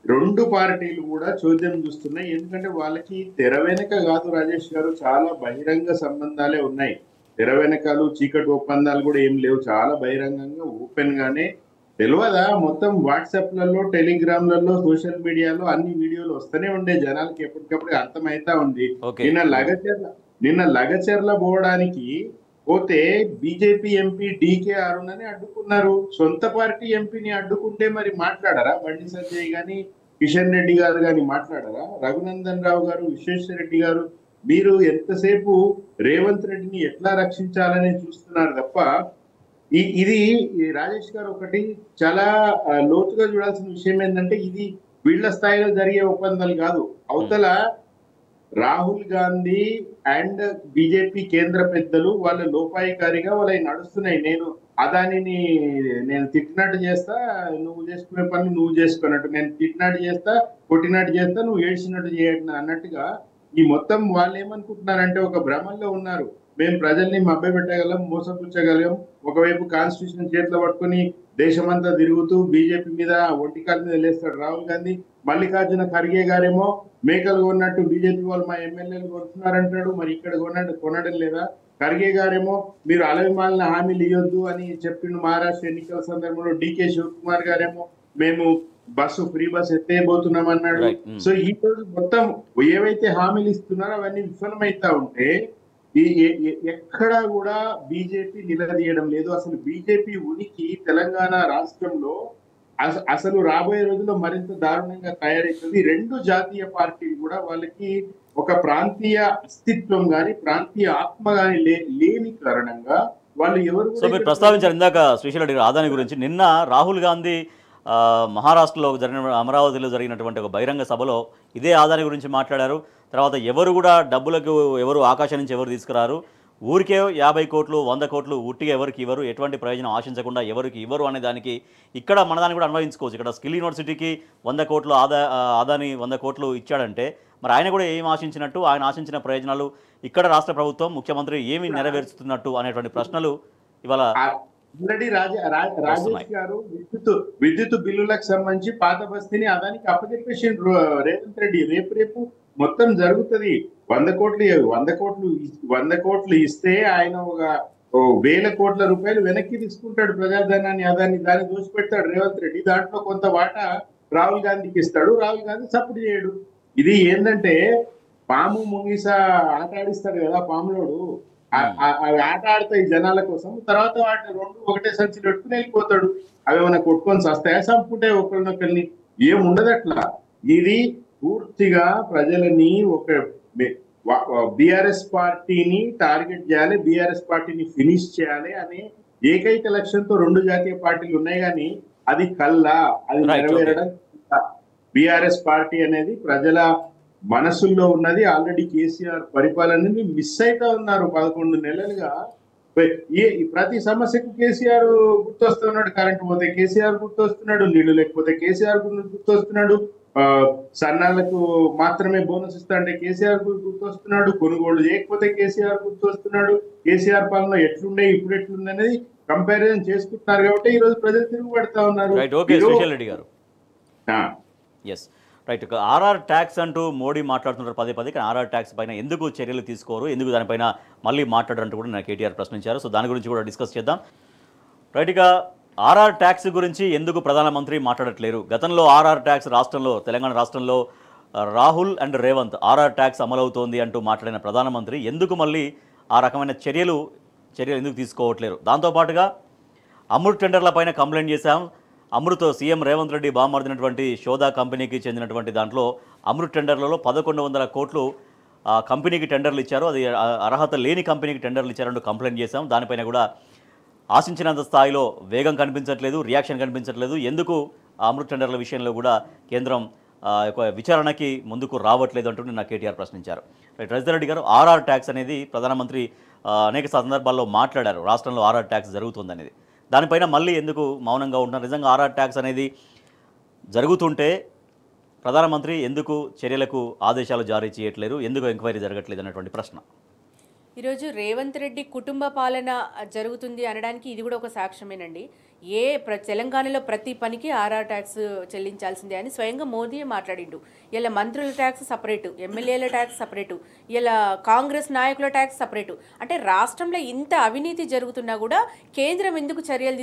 రెండు పార్టీలు కూడా చోద్యం చూస్తున్నాయి. ఎందుకంటే వాళ్ళకి తెర వెనక కాదు రాజేష్ గారు, చాలా బహిరంగ సంబంధాలే ఉన్నాయి. తెర వెనకాలు చీకటి ఒప్పందాలు కూడా ఏం లేవు. చాలా బహిరంగంగా ఓపెన్ గానే తెలియదా, మొత్తం వాట్సాప్లలో, టెలిగ్రామ్లలో, సోషల్ మీడియాలో అన్ని వీడియోలు వస్తూనే ఉండే, జనాలకి ఎప్పటికప్పుడు అర్థమైతా ఉంది. నిన్న లగచర్ల పోవడానికి పోతే బీజేపీ ఎంపీ డీకే అరుణ్ అని అడ్డుకున్నారు. సొంత పార్టీ ఎంపీని అడ్డుకుంటే మరి మాట్లాడరా? బండి సంజయ్ గాని, కిషన్ రెడ్డి గారు గాని మాట్లాడరా? రఘునందన్ రావు గారు, విశ్వేశ్వర రెడ్డి గారు, మీరు ఎంతసేపు రేవంత్ రెడ్డిని ఎట్లా రక్షించాలని చూస్తున్నారు తప్ప, ఇది రాజేష్ గారు ఒకటి చాలా లోతుగా చూడాల్సిన విషయం ఏంటంటే, ఇది వీళ్ళ స్థాయిలో జరిగే ఒప్పందాలు కాదు. అవతల రాహుల్ గాంధీ అండ్ బీజేపీ కేంద్ర పెద్దలు వాళ్ళ లోపాయికారిగా వాళ్ళవి నడుస్తున్నాయి. అదానిని నేను తిట్టినట్టు చేస్తా, నువ్వు చేసుకునే పనులు నువ్వు చేసుకున్నట్టు, నేను తిట్టినట్టు చేస్తా, కొట్టినట్టు చేస్తా, నువ్వు ఏడ్చినట్టు చేయడం అన్నట్టుగా ఈ మొత్తం వాళ్ళు ఏమనుకుంటున్నారంటే ఒక భ్రమంలో ఉన్నారు. మేము ప్రజల్ని మభ్యపెట్టగలం, మోసపుచ్చగలం. ఒకవైపు కాన్స్టిట్యూషన్ చేతిలో పట్టుకుని దేశమంతా తిరుగుతూ బీజేపీ మీద ఒంటికాల మీద లేస్తాడు రాహుల్ గాంధీ. మల్లికార్జున ఖర్గే గారేమో మేకలు కొన్నట్టు బీజేపీ వాళ్ళు మా ఎమ్మెల్యేలు కొడుతున్నారంటాడు. మరి ఇక్కడ కొనడం లేదా? ఖర్గే గారేమో మీరు అలవిమాలిన హామీలు ఇవ్వద్దు అని చెప్పిండు మహారాష్ట్ర ఎన్నికల సందర్భంలో. డీకే శివకుమార్ గారేమో మేము ఫ్రీ బస్ ఎత్తేయబోతున్నాం అన్నాడు. సో ఈ రోజు మొత్తం ఏవైతే హామీలు ఇస్తున్నారో అవన్నీ విఫలమైతా ఉంటే ఎక్కడా కూడా బీజేపీ నిలదీయడం లేదు. అసలు బీజేపీ ఉనికి తెలంగాణ రాష్ట్రంలో అసలు రాబోయే రోజుల్లో మరింత దారుణంగా తయారైతుంది. రెండు జాతీయ పార్టీలు కూడా వాళ్ళకి ఒక ప్రాంతీయ అస్తిత్వం గాని, ప్రాంతీయ ఆత్మ గాని లేని కారణంగా వాళ్ళు ఎవరు. సో మీరు ప్రస్తావించారు ఇందాక శ్రీశైల్ రెడ్డి ఆదాని గురించి. నిన్న రాహుల్ గాంధీ మహారాష్ట్రలో అమరావతిలో జరిగినటువంటి ఒక బహిరంగ సభలో ఇదే ఆదాని గురించి మాట్లాడారు. తర్వాత ఎవరు కూడా డబ్బులకు ఎవరు ఆకాశం నుంచి ఎవరు తీసుకురారు, ఊరికే 50 కోట్లు 100 కోట్లు ఉట్టిగా ఎవరికి ఇవ్వరు, ఎటువంటి ప్రయోజనం ఆశించకుండా ఎవరికి ఇవ్వరు అనే దానికి ఇక్కడ మనదాన్ని కూడా అన్వయించుకోవచ్చు. ఇక్కడ స్కిల్ యూనివర్సిటీకి 100 కోట్లు ఆదాని 100 కోట్లు ఇచ్చాడంటే మరి ఆయన కూడా ఏం ఆశించినట్టు, ఆయన ఆశించిన ప్రయోజనాలు ఇక్కడ రాష్ట్ర ప్రభుత్వం, ముఖ్యమంత్రి ఏమి నెరవేరుస్తున్నట్టు అనేటువంటి ప్రశ్నలు ఇవాళ ఆల్రెడీ రాజేష్ గారు విద్యుత్ బిల్లులకు సంబంధించి పాత బస్తీని అదానికి అప్పచెప్పేసి రేవంత్ రెడ్డి. రేపు మొత్తం జరుగుతుంది. 100 కోట్లు ఇస్తే ఆయన ఒక 1000 కోట్ల రూపాయలు వెనక్కి తీసుకుంటాడు. ప్రజాధనాన్ని దాన్ని దోచిపెడతాడు రేవంత్ రెడ్డి. దాంట్లో కొంత వాటా రాహుల్ గాంధీకి ఇస్తాడు. రాహుల్ గాంధీ సపోర్ట్ చేయడు. ఇది ఏంటంటే పాము ముంగిస ఆట ఆడిస్తాడు కదా పాములోడు, అవి ఆట ఆడతాయి జనాల కోసం. తర్వాత వాటిని రెండు ఒకటే సంచి పెట్టుకుని వెళ్ళిపోతాడు. అవి ఏమైనా కొట్టుకొని వస్తాయా, చంపుకుంటే ఒకరినొకరిని, ఏముండదు అట్లా. ఇది పూర్తిగా ప్రజలని ఒక బిఆర్ఎస్ పార్టీని టార్గెట్ చేయాలి, బిఆర్ఎస్ పార్టీని ఫినిష్ చేయాలి అనే ఏకైక లక్ష్యంతో రెండు జాతీయ పార్టీలు ఉన్నాయి. కానీ అది కల్లా, అది నెరవేరడం. బిఆర్ఎస్ పార్టీ అనేది ప్రజల మనసుల్లో ఉన్నది. ఆల్రెడీ కేసీఆర్ పరిపాలనని మిస్ అవుతా ఉన్నారు 11 నెలలుగా. ప్రతి సమస్యకు కేసీఆర్ గుర్తొస్తున్నాడు. కరెంటు పోతే కేసీఆర్ గుర్తొస్తున్నాడు, నీళ్లు లేకపోతే కేసీఆర్ గుర్తొస్తున్నాడు, సన్నాలకు మాత్రమే బోనస్ ఇస్తా అంటే కేసీఆర్ గుర్తొస్తున్నాడు, కొనుగోలు చేయకపోతే కేసీఆర్ గుర్తొస్తున్నాడు. కేసీఆర్ పాలన ఎట్లుండే ఇప్పుడు ఎట్లుంది అనేది కంపారిజన్ చేసుకుంటున్నారు. కాబట్టి ఈ రోజు ప్రజలు తిరుగుబడతా ఉన్నారు. రైట్. ఆర్ఆర్ ట్యాక్స్ అంటూ మోడీ మాట్లాడుతున్నారు పదే పదే. కానీ ఆర్ఆర్ ట్యాక్స్ పైన ఎందుకు చర్యలు తీసుకోరు, ఎందుకు దానిపైన మళ్ళీ మాట్లాడారంటూ కూడా నాకు కేటీఆర్ ప్రశ్నించారు. సో దాని గురించి కూడా డిస్కస్ చేద్దాం. రైట్గా ఆర్ఆర్ ట్యాక్స్ గురించి ఎందుకు ప్రధానమంత్రి మాట్లాడట్లేరు? గతంలో ఆర్ఆర్ ట్యాక్స్ రాష్ట్రంలో, తెలంగాణ రాష్ట్రంలో Rahul and Revanth RR tax అమలవుతోంది అంటూ మాట్లాడిన ప్రధానమంత్రి ఎందుకు మళ్ళీ ఆ రకమైన చర్యలు ఎందుకు తీసుకోవట్లేరు? దాంతోపాటుగా అమృత్ టెండర్లపైన కంప్లైంట్ చేశాం. అమృత్ సీఎం రేవంత్ రెడ్డి బామర్దినటువంటి షోదా కంపెనీకి చెందినటువంటి దాంట్లో అమృత్ టెండర్లలో 1100 కోట్లు కంపెనీకి టెండర్లు ఇచ్చారు. అది అర్హత లేని కంపెనీకి టెండర్లు ఇచ్చారంటూ కంప్లైంట్ చేశాం. దానిపైన కూడా ఆశించినంత స్థాయిలో వేగం కనిపించట్లేదు, రియాక్షన్ కనిపించట్లేదు. ఎందుకు అమృత్ టెండర్ల విషయంలో కూడా కేంద్రం ఒక విచారణకి ముందుకు రావట్లేదు అంటూ నిన్న కేటీఆర్ ప్రశ్నించారు. రజిత రెడ్డి గారు, ఆర్ఆర్ ట్యాక్స్ అనేది ప్రధానమంత్రి అనేక సందర్భాల్లో మాట్లాడారు, రాష్ట్రంలో ఆర్ఆర్ ట్యాక్స్ జరుగుతుందనేది. దానిపైన మళ్ళీ ఎందుకు మౌనంగా ఉంటున్నారు? నిజంగా ఆర్ఆర్ ట్యాక్స్ అనేది జరుగుతుంటే ప్రధానమంత్రి ఎందుకు చర్యలకు ఆదేశాలు జారీ చేయట్లేరు, ఎందుకు ఎంక్వైరీ జరగట్లేదు అనేటువంటి ప్రశ్న. ఈరోజు రేవంత్ రెడ్డి కుటుంబ పాలన జరుగుతుంది అనడానికి ఇది కూడా ఒక సాక్ష్యమేనండి. తెలంగాణలో ప్రతి పనికి ఆర్ఆర్ ట్యాక్స్ చెల్లించాల్సిందే అని స్వయంగా మోదీ మాట్లాడిండు. ఇలా మంత్రుల ట్యాక్స్ సపరేటు, ఎమ్మెల్యేల ట్యాక్స్ సపరేటు, ఇలా కాంగ్రెస్ నాయకుల ట్యాక్స్ సపరేటు. అంటే రాష్ట్రంలో ఇంత అవినీతి జరుగుతున్నా కూడా కేంద్రం ఎందుకు చర్యలు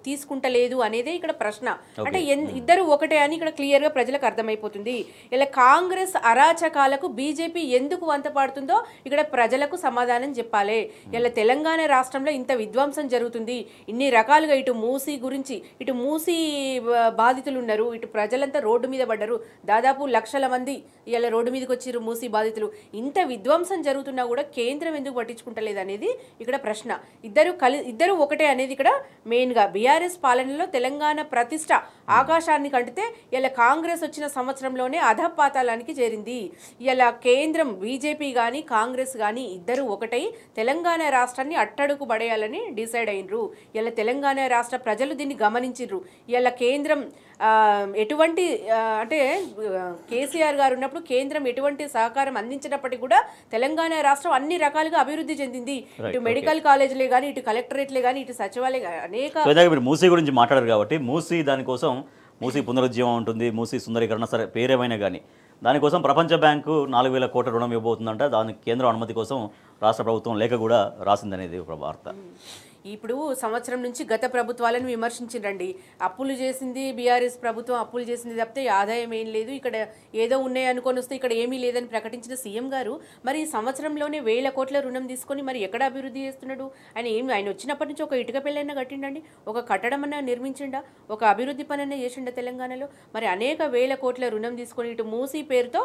తీసుకుంటలేదు అనేదే ఇక్కడ ప్రశ్న. అంటే ఇద్దరు ఒకటే అని ఇక్కడ క్లియర్గా ప్రజలకు అర్థమైపోతుంది. ఇలా కాంగ్రెస్ అరాచకాలకు బీజేపీ ఎందుకు వంతపాడుతుందో ఇక్కడ ప్రజలకు సమాధానం చెప్పాలి. ఇలా తెలంగాణ రాష్ట్రంలో ఇంత విధ్వంసం జరుగుతుంది, ఇన్ని రకాలుగా ఇటు మూసీ గురించి, ఇటు మూసీ బాధితులు ఉన్నారు, ఇటు ప్రజలంతా రోడ్డు మీద పడ్డారు, దాదాపు లక్షల మంది ఇలా రోడ్డు మీదకి వచ్చిర్రు మూసీ బాధితులు. ఇంత విధ్వంసం జరుగుతున్నా కూడా కేంద్రం ఎందుకు పట్టించుకుంటలేదు అనేది ఇక్కడ ప్రశ్న. ఇద్దరు ఒకటే అనేది ఇక్కడ మెయిన్గా. బీఆర్ఎస్ పాలనలో తెలంగాణ ప్రతిష్ట ఆకాశాన్ని కంటితే ఇలా కాంగ్రెస్ వచ్చిన సంవత్సరంలోనే అధపాతాళానికి చేరింది. ఇలా కేంద్రం బీజేపీ కానీ కాంగ్రెస్ కానీ ఇద్దరు ఒకటై తెలంగాణ రాష్ట్రాన్ని అట్టడుకు పడేయాలని డిసైడ్ అయినరు. ఇలా తెలంగాణ రాష్ట్ర ప్రజలు దీన్ని గమనించారు. ఇలా కేంద్రం ఎటువంటి అంటే కేసీఆర్ గారు ఉన్నప్పుడు కేంద్రం ఎటువంటి సహకారం అందించినప్పటికీ కూడా తెలంగాణ రాష్ట్రం అన్ని రకాలుగా అభివృద్ధి చెందింది. ఇటు మెడికల్ కాలేజీలే కానీ, ఇటు కలెక్టరేట్లే కానీ, ఇటు సచివాలయ అనేక. మీరు మూసీ గురించి మాట్లాడారు కాబట్టి, మూసీ దానికోసం మూసీ పునరుజ్జీవం ఉంటుంది, మూసీ సుందరీకరణ, సరే పేరేమైనా కానీ దానికోసం ప్రపంచ బ్యాంకు 4000 కోట్ల రుణం ఇవ్వబోతుందంట. దానికి కేంద్ర అనుమతి కోసం రాష్ట్ర ప్రభుత్వం లేఖ కూడా రాసిందనేది ఒక వార్త. ఇప్పుడు సంవత్సరం నుంచి గత ప్రభుత్వాలను విమర్శించిండ్రండి. అప్పులు చేసింది బీఆర్ఎస్ ప్రభుత్వం, అప్పులు చేసింది తప్పితే ఆదాయం ఏం లేదు, ఇక్కడ ఏదో ఉన్నాయి అనుకొని వస్తే ఇక్కడ ఏమీ లేదని ప్రకటించిన సీఎం గారు మరి ఈ సంవత్సరంలోనే 1000 కోట్ల రుణం తీసుకొని మరి ఎక్కడ అభివృద్ధి చేస్తున్నాడు? ఆయన వచ్చినప్పటి నుంచి ఒక ఇటుక పెళ్ళైనా కట్టిండండి, ఒక కట్టడం అన్నా నిర్మించిండా, ఒక అభివృద్ధి పనైనా చేసిండా తెలంగాణలో? మరి అనేక 1000 కోట్ల రుణం తీసుకొని ఇటు మూసీ పేరుతో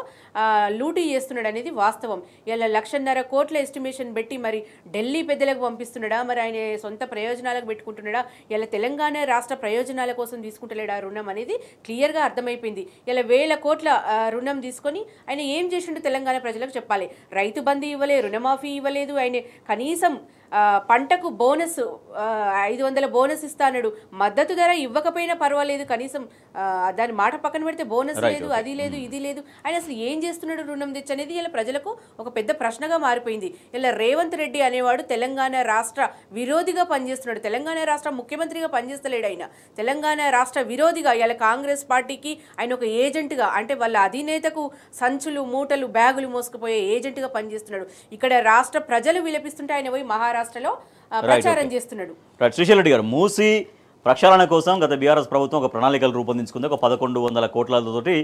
లూటీ చేస్తున్నాడు అనేది వాస్తవం. ఇలా 1,50,000 కోట్ల ఎస్టిమేషన్ పెట్టి మరి ఢిల్లీ పెద్దలకు పంపిస్తున్నాడా, మరి ఆయన సొంత ప్రయోజనాలకు పెట్టుకుంటున్నాడా, ఇలా తెలంగాణ రాష్ట్ర ప్రయోజనాల కోసం తీసుకుంటలేడా రుణం అనేది క్లియర్గా అర్థమైపోయింది. ఇలా 1000 కోట్ల రుణం తీసుకొని ఆయన ఏం చేసిండు తెలంగాణ ప్రజలకు చెప్పాలి. రైతు బంధు ఇవ్వలే, రుణమాఫీ ఇవ్వలేదు, ఆయన కనీసం పంటకు బోనస్ 500 బోనస్ ఇస్తా అన్నాడు. మద్దతు ధర ఇవ్వకపోయినా పర్వాలేదు, కనీసం దాని మాట పక్కన పెడితే బోనస్ లేదు, అది లేదు, ఇది లేదు. ఆయన అసలు ఏం చేస్తున్నాడు రుణం తెచ్చి అనేది ఇలా ప్రజలకు ఒక పెద్ద ప్రశ్నగా మారిపోయింది. ఇలా రేవంత్ రెడ్డి అనేవాడు తెలంగాణ రాష్ట్ర విరోధిగా పనిచేస్తున్నాడు, తెలంగాణ రాష్ట్ర ముఖ్యమంత్రిగా పనిచేస్తలేడు. ఆయన తెలంగాణ రాష్ట్ర విరోధిగా, ఇలా కాంగ్రెస్ పార్టీకి ఆయన ఒక ఏజెంట్గా, అంటే వాళ్ళ అధినేతకు సంచులు మూటలు బ్యాగులు మోసుకుపోయే ఏజెంట్గా పనిచేస్తున్నాడు. ఇక్కడ రాష్ట్ర ప్రజలు విలపిస్తుంటే ఆయన పోయి మహారాష్ట్రలో ప్రచారం చేస్తున్నాడు. శ్రీశైల్ రెడ్డి గారు, మూసీ ప్రక్షాళన కోసం గత బీఆర్ఎస్ ప్రభుత్వం ఒక ప్రణాళికలు రూపొందించుకుంది. ఒక 1100 కోట్లతోటి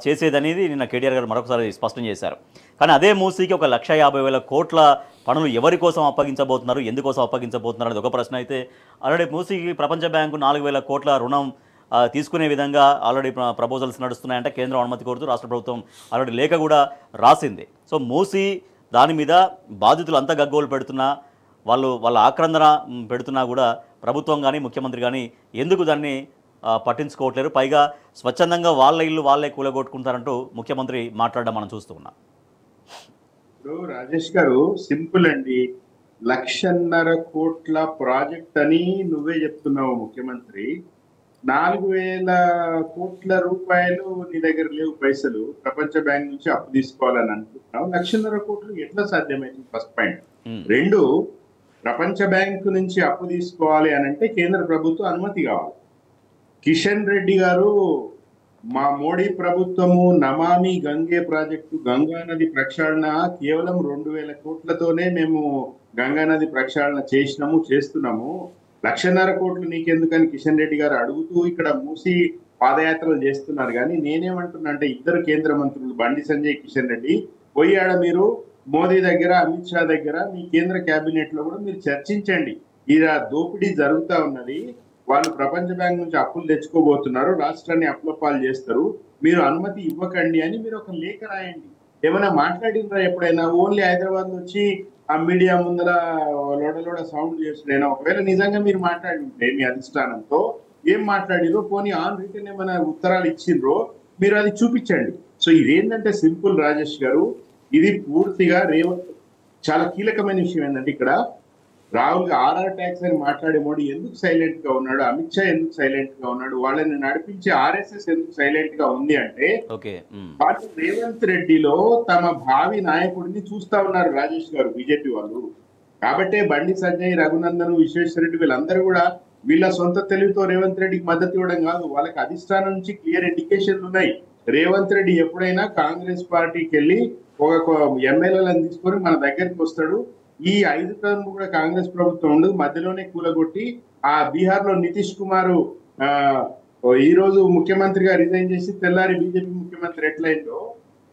చేసేదనేది నిన్న కేటీఆర్ గారు మరొకసారి స్పష్టం చేశారు. కానీ అదే మూసీకి 1,50,000 కోట్ల పనులు ఎవరి కోసం అప్పగించబోతున్నారు, ఎందుకోసం అప్పగించబోతున్నారు అనేది ఒక ప్రశ్న అయితే, ఆల్రెడీ మూసీకి ప్రపంచ బ్యాంకు 4,000 కోట్ల రుణం తీసుకునే విధంగా ఆల్రెడీ ప్రపోజల్స్ నడుస్తున్నాయంటే కేంద్రం అనుమతి కోరుతూ రాష్ట్ర ప్రభుత్వం ఆల్రెడీ లేఖ కూడా రాసింది. సో మూసీ దాని మీద బాధితులు అంతా గగ్గోలు పెడుతున్నా, వాళ్ళ ఆక్రందన పెడుతున్నా కూడా ప్రభుత్వం కానీ ముఖ్యమంత్రి కానీ ఎందుకు దాన్ని పట్టించుకోవట్లేరు? పైగా స్వచ్ఛందంగా వాళ్ళ ఇల్లు వాళ్ళే కూలగొట్టుకుంటారంటూ ముఖ్యమంత్రి మాట్లాడడం మనం చూస్తూ ఉన్నాం. ఇప్పుడు రాజేష్ గారు, సింపుల్ అండి, 1,50,000 కోట్ల ప్రాజెక్ట్ అని నువ్వే చెప్తున్నావు ముఖ్యమంత్రి. 4,000 కోట్ల రూపాయలు నీ దగ్గర లేవు పైసలు, ప్రపంచ బ్యాంక్ నుంచి అప్పు తీసుకోవాలని అనుకుంటున్నావు. 1,50,000 కోట్లు ఎట్లా సాధ్యమైంది? First point. 2, ప్రపంచ బ్యాంకు నుంచి అప్పు తీసుకోవాలి అని అంటే కేంద్ర ప్రభుత్వం అనుమతి కావాలి. కిషన్ రెడ్డి గారు, మా మోడీ ప్రభుత్వము నమామి గంగే ప్రాజెక్టు, గంగా నది ప్రక్షాళన కేవలం 2,000 కోట్లతోనే మేము గంగా నది ప్రక్షాళన చేస్తున్నాము, 1,50,000 కోట్లు నీకెందుకని కిషన్ రెడ్డి గారు అడుగుతూ ఇక్కడ మూసి పాదయాత్రలు చేస్తున్నారు. కానీ నేనేమంటున్నా అంటే, ఇద్దరు కేంద్ర మంత్రులు బండి సంజయ్, కిషన్ రెడ్డి పోయి ఆడ మీరు మోదీ దగ్గర, అమిత్ షా దగ్గర, మీ కేంద్ర కేబినెట్ లో కూడా మీరు చర్చించండి. ఇలా దోపిడీ జరుగుతా ఉన్నది, వాళ్ళు ప్రపంచ బ్యాంక్ నుంచి అప్పులు తెచ్చుకోబోతున్నారు, రాష్ట్రాన్ని అప్పులపాలు చేస్తారు, మీరు అనుమతి ఇవ్వకండి అని మీరు ఒక లేఖ రాయండి. ఏమైనా మాట్లాడిందా ఎప్పుడైనా? ఓన్లీ హైదరాబాద్ వచ్చి ఆ మీడియా ముందర లోడ సౌండ్ చేస్తున్నాయినా? ఒకవేళ నిజంగా మీరు మాట్లాడి ఉంటే మీ అధిష్టానంతో ఏం మాట్లాడిరో, పోనీ ఆన్ రిటర్న్ ఏమైనా ఉత్తరాలు ఇచ్చిండ్రో మీరు అది చూపించండి. సో ఇదేంటంటే సింపుల్ రాజేష్ గారు, ఇది పూర్తిగా రేవంత్ చాలా కీలకమైన విషయం ఏంటంటే, ఇక్కడ రాహుల్ ఆర్ఆర్ ట్యాక్స్ అని మాట్లాడే మోడీ ఎందుకు సైలెంట్ గా ఉన్నాడు, అమిత్ షా ఎందుకు సైలెంట్ గా ఉన్నాడు, వాళ్ళని నడిపించే ఆర్ఎస్ఎస్ ఎందుకు సైలెంట్ గా ఉంది అంటే, వాళ్ళు రేవంత్ రెడ్డిలో తమ భావి నాయకుడిని చూస్తా ఉన్నారు రాజేష్ గారు, బీజేపీ వాళ్ళు. కాబట్టే బండి సంజయ్, రఘునందన్, విశ్వేశ్వరరెడ్డి వీళ్ళందరూ కూడా వీళ్ళ సొంత తెలివితో రేవంత్ రెడ్డికి మద్దతు ఇవ్వడం కాదు, వాళ్ళకి అధిష్టానం నుంచి క్లియర్ ఇండికేషన్లు ఉన్నాయి. రేవంత్ రెడ్డి ఎప్పుడైనా కాంగ్రెస్ పార్టీకి వెళ్ళి ఒక ఎమ్మెల్యేలను తీసుకొని మన దగ్గరికి వస్తాడు, ఈ 5 టర్మ్ కూడా కాంగ్రెస్ ప్రభుత్వం ఉండదు, మధ్యలోనే కూలగొట్టి ఆ బీహార్ లో నితీష్ కుమార్ ఈ రోజు ముఖ్యమంత్రిగా రిజైన్ చేసి తెల్లారి బీజేపీ ముఖ్యమంత్రి ఎట్లయిందో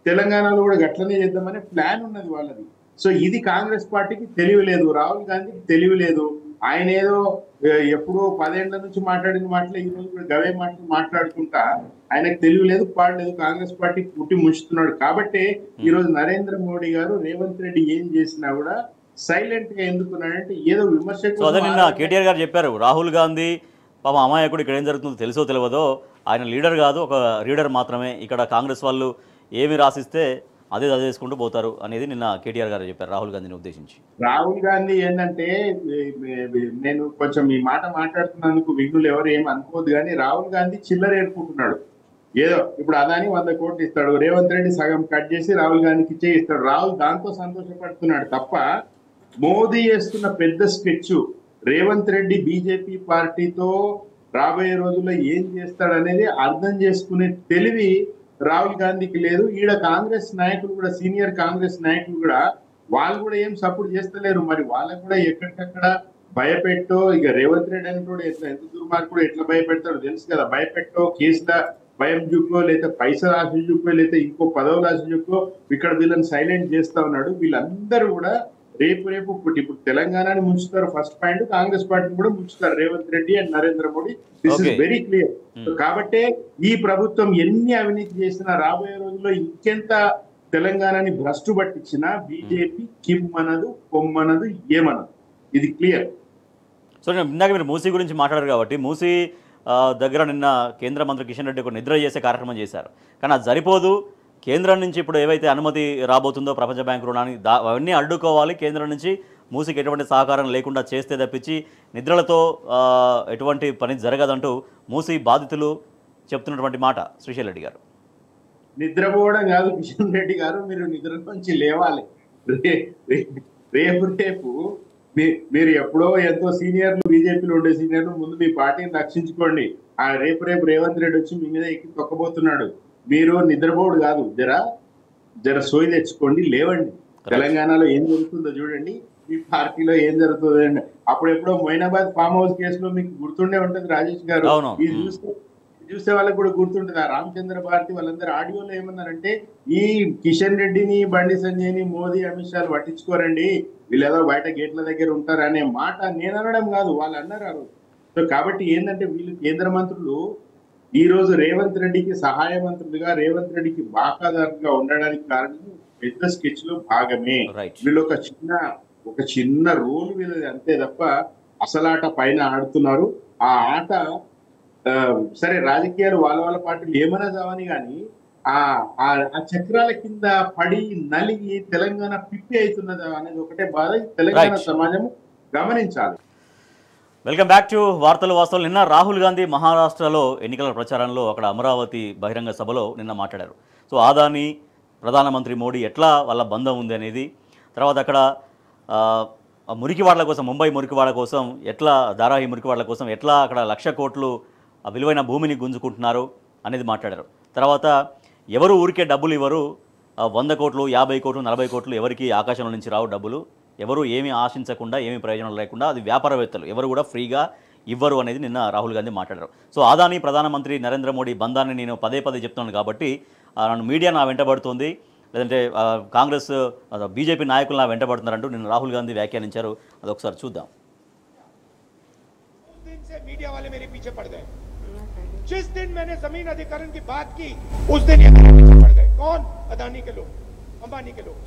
తెలంగాణలో కూడా గట్లనే చేద్దామనే ప్లాన్ ఉన్నది వాళ్ళది. సో ఇది కాంగ్రెస్ పార్టీకి తెలివి లేదు, రాహుల్ గాంధీకి తెలివి లేదు. ఆయన ఏదో ఎప్పుడో 10 ఏళ్ల నుంచి మాట్లాడిన మాటలు ఈ రోజు కూడా గవే మాటలు మాట్లాడుకుంటా ఆయనకు తెలివి లేదు, పాడలేదు, కాంగ్రెస్ పార్టీ పుట్టి ముంచుతున్నాడు. కాబట్టి ఈ రోజు నరేంద్ర మోడీ గారు రేవంత్ రెడ్డి ఏం చేసినా కూడా సైలెంట్ గా ఎందుకున్నాడంటే ఏదో విమర్శకు. సో అదే నిన్న కేటీఆర్ గారు చెప్పారు, రాహుల్ గాంధీ పాపం అమాయకుడు, ఇక్కడ ఏం జరుగుతుందో తెలుసో తెలియదో, ఆయన లీడర్ కాదు, ఒక రీడర్ మాత్రమే, ఇక్కడ కాంగ్రెస్ వాళ్ళు ఏమి రాసిస్తే అదే చేసుకుంటూ పోతారు అనేది నిన్న కేటీఆర్ గారు చెప్పారు రాహుల్ గాంధీని ఉద్దేశించి. రాహుల్ గాంధీ ఏంటంటే, నేను కొంచెం ఈ మాట మాట్లాడుతున్నందుకు విఘ్నులు ఎవరు ఏమి అనుకోదు, కానీ రాహుల్ గాంధీ చిల్లర ఏర్పుకుంటున్నాడు. ఏదో ఇప్పుడు అదాని 100 కోట్లు ఇస్తాడు, రేవంత్ రెడ్డి సగం కట్ చేసి రాహుల్ గాంధీకి ఇచ్చే ఇస్తాడు, రాహుల్ దాంతో సంతోషపడుతున్నాడు తప్ప మోదీ చేస్తున్న పెద్ద స్కెచ్ రేవంత్ రెడ్డి బీజేపీ పార్టీతో రాబోయే రోజుల్లో ఏం చేస్తాడనేది అర్థం చేసుకునే తెలివి రాహుల్ గాంధీకి లేదు. ఈడ కాంగ్రెస్ నాయకులు కూడా, సీనియర్ కాంగ్రెస్ నాయకులు కూడా, వాళ్ళు కూడా ఏం సపోర్ట్ చేస్తలేరు. మరి వాళ్ళకు కూడా ఎక్కడికక్కడ భయపెట్టో, ఇక రేవంత్ రెడ్డి అని కూడా ఎంత దుర్మార్గుడు ఎట్లా భయపెడతాడో తెలుసు కదా, భయపెట్టో, కేసుల భయం చూపో, లేదా పైసల ఆశ చూపో, లేదా ఇంకో పదవుల ఆశ చూపో ఇక్కడ వీళ్ళని సైలెంట్ చేస్తా ఉన్నాడు. వీళ్ళందరూ కూడా రేపు ఇప్పుడు తెలంగాణని ముంచుతారు, ఫస్ట్ పాయింట్, కాంగ్రెస్ పార్టీని కూడా ముంచుతారు Revanth Reddy and Narendra Modi. This is very clear. కాబట్టి ఈ ప్రభుత్వం ఎన్ని అవినీతి చేసినా రాబోయే రోజుల్లో ఇంకెంత తెలంగాణని భ్రష్టు పట్టించినా బీజేపీ కిమ్మనదు, పొమ్మనదు, ఏమనదు. ఇది క్లియర్. సో ఇందాక మీరు మూసీ గురించి మాట్లాడారు కాబట్టి, మూసీ దగ్గర నిన్న కేంద్ర మంత్రి కిషన్ రెడ్డి ఒక నిద్ర చేసే కార్యక్రమం చేశారు. కానీ అది సరిపోదు, కేంద్రం నుంచి ఇప్పుడు ఏవైతే అనుమతి రాబోతుందో ప్రపంచ బ్యాంకు రుణానికి, అవన్నీ అడ్డుకోవాలి, కేంద్రం నుంచి మూసీకి ఎటువంటి సహకారం లేకుండా చేస్తే తప్పించి నిద్రలతో ఎటువంటి పని జరగదంటూ మూసీ బాధితులు చెప్తున్నటువంటి మాట శ్రీశైల్ రెడ్డి గారు. నిద్రపోవడం కాదు కిషన్ రెడ్డి గారు, మీరు నిద్ర నుంచి లేవాలి. రేపు మీరు ఎప్పుడో ఎంతో సీనియర్లు, బీజేపీలో ఉండే సీనియర్లు, ముందు మీ పార్టీని రక్షించుకోండి. ఆ రేపు ఎరేవంత్ రెడ్డి వచ్చి మీ మీద ఎక్కి తొక్కబోతున్నాడు. మీరు నిద్రపోడు కాదు, జర సోయి తెచ్చుకోండి, లేవండి. తెలంగాణలో ఏం జరుగుతుందో చూడండి, మీ పార్టీలో ఏం జరుగుతుందో అండి. అప్పుడెప్పుడో మొయినాబాద్ ఫామ్ హౌస్ కేసులో మీకు గుర్తుండే ఉంటుంది రాజేష్ గారు, ఇది చూసే వాళ్ళకి కూడా గుర్తుంటుంది. ఆ రామచంద్ర భారతి వాళ్ళందరూ ఆడియోలో ఏమన్నారంటే, ఈ కిషన్ రెడ్డిని, బండి సంజయ్ని మోదీ, అమిత్ షాలు పట్టించుకోరండి, వీళ్ళు ఏదో బయట గేట్ల దగ్గర ఉంటారు అనే మాట నేను అనడం కాదు, వాళ్ళు అన్నారు. సో కాబట్టి ఏంటంటే, వీళ్ళు కేంద్ర మంత్రులు ఈ రోజు రేవంత్ రెడ్డికి సహాయ మంత్రులుగా, రేవంత్ రెడ్డికి వాకాదారుగా ఉండడానికి కారణం పెద్ద స్కెచ్ లో భాగమే. వీళ్ళు ఒక చిన్న రోల్ వీళ్ళది అంతే తప్ప అసలాట పైన ఆడుతున్నారు. ఆ ఆట సరే, రాజకీయాలు వాళ్ళ పార్టీలు ఏమైనా చావని కానీ ఆ చక్రాల కింద పడి నలిగి తెలంగాణ పిప్పి అవుతున్నదా అనేది ఒకటే బాధ తెలంగాణ సమాజం గమనించాలి. వెల్కమ్ బ్యాక్ టు వార్తలు వాస్తవాలు. నిన్న రాహుల్ గాంధీ మహారాష్ట్రలో ఎన్నికల ప్రచారంలో అక్కడ అమరావతి బహిరంగ సభలో నిన్న మాట్లాడారు. సో ఆదాని, ప్రధానమంత్రి మోడీ ఎట్లా వాళ్ళ బంధం ఉంది అనేది, తర్వాత అక్కడ మురికివాడల కోసం, ముంబై మురికివాడల కోసం ఎట్లా, ధారాహి మురికివాడల కోసం ఎట్లా అక్కడ 1,00,000 కోట్లు విలువైన భూమిని గుంజుకుంటున్నారు అనేది మాట్లాడారు. తర్వాత ఎవరు ఊరికే డబ్బులు ఇవ్వరు, 100 కోట్లు, 50 కోట్లు, 40 కోట్లు ఎవరికి ఆకాశంలో నుంచి రావు డబ్బులు, ఎవరు ఏమీ ఆశించకుండా, ఏమీ ప్రయోజనం లేకుండా, అది వ్యాపారవేత్తలు ఎవరు కూడా ఫ్రీగా ఇవ్వరు అనేది నిన్న రాహుల్ గాంధీ మాట్లాడారు. సో ఆదాని, ప్రధానమంత్రి నరేంద్ర మోడీ బంధాన్ని నేను పదే చెప్తున్నాను కాబట్టి నన్ను మీడియా నా వెంటబడుతుంది, లేదంటే కాంగ్రెస్ బీజేపీ నాయకులను వెంటబడుతున్నారంటూ నిన్న రాహుల్ గాంధీ వ్యాఖ్యానించారు. అదొకసారి చూద్దాం. मीडिया वाले मेरे पीछे पड़ गए। जिस दिन मैंने जमीन अधिग्रहण की बात की उस दिन ये मेरे पीछे पड़ गए। कौन? अदानी के लोग, अंबानी के लोग।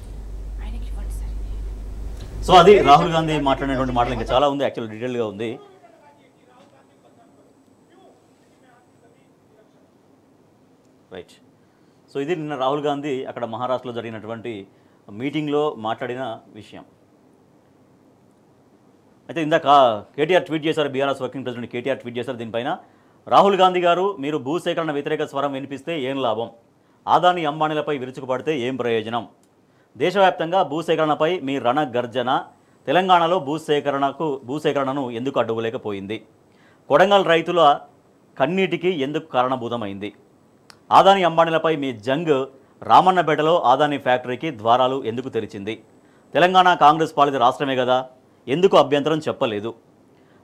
సో అది రాహుల్ గాంధీ మాట్లాడినటువంటి మాటలు ఇంకా చాలా ఉంది, యాక్చువల్ డీటెయిల్గా ఉంది. రైట్. సో ఇది నిన్న రాహుల్ గాంధీ అక్కడ మహారాష్ట్రలో జరిగినటువంటి మీటింగ్లో మాట్లాడిన విషయం. అయితే ఇందాక కేటీఆర్ ట్వీట్ చేశారు, BRS working president KTR tweet చేశారు దీనిపైన. రాహుల్ గాంధీ గారు, మీరు భూసేకరణ వ్యతిరేక స్వరం వినిపిస్తే ఏం లాభం? ఆదాని అంబానీలపై విరుచుకుపడితే ఏం ప్రయోజనం? దేశవ్యాప్తంగా భూసేకరణపై మీ రణ గర్జన తెలంగాణలో భూసేకరణను ఎందుకు అడ్డుకోలేకపోయింది? కొడంగల్ రైతుల కన్నీటికి ఎందుకు కారణభూతమైంది? ఆదాని అంబానీలపై మీ జంగ్ రామన్నపేటలో ఆదాని ఫ్యాక్టరీకి ద్వారాలు ఎందుకు తెరిచింది? తెలంగాణ కాంగ్రెస్ పాలిత రాష్ట్రమే కదా, ఎందుకు అభ్యంతరం చెప్పలేదు?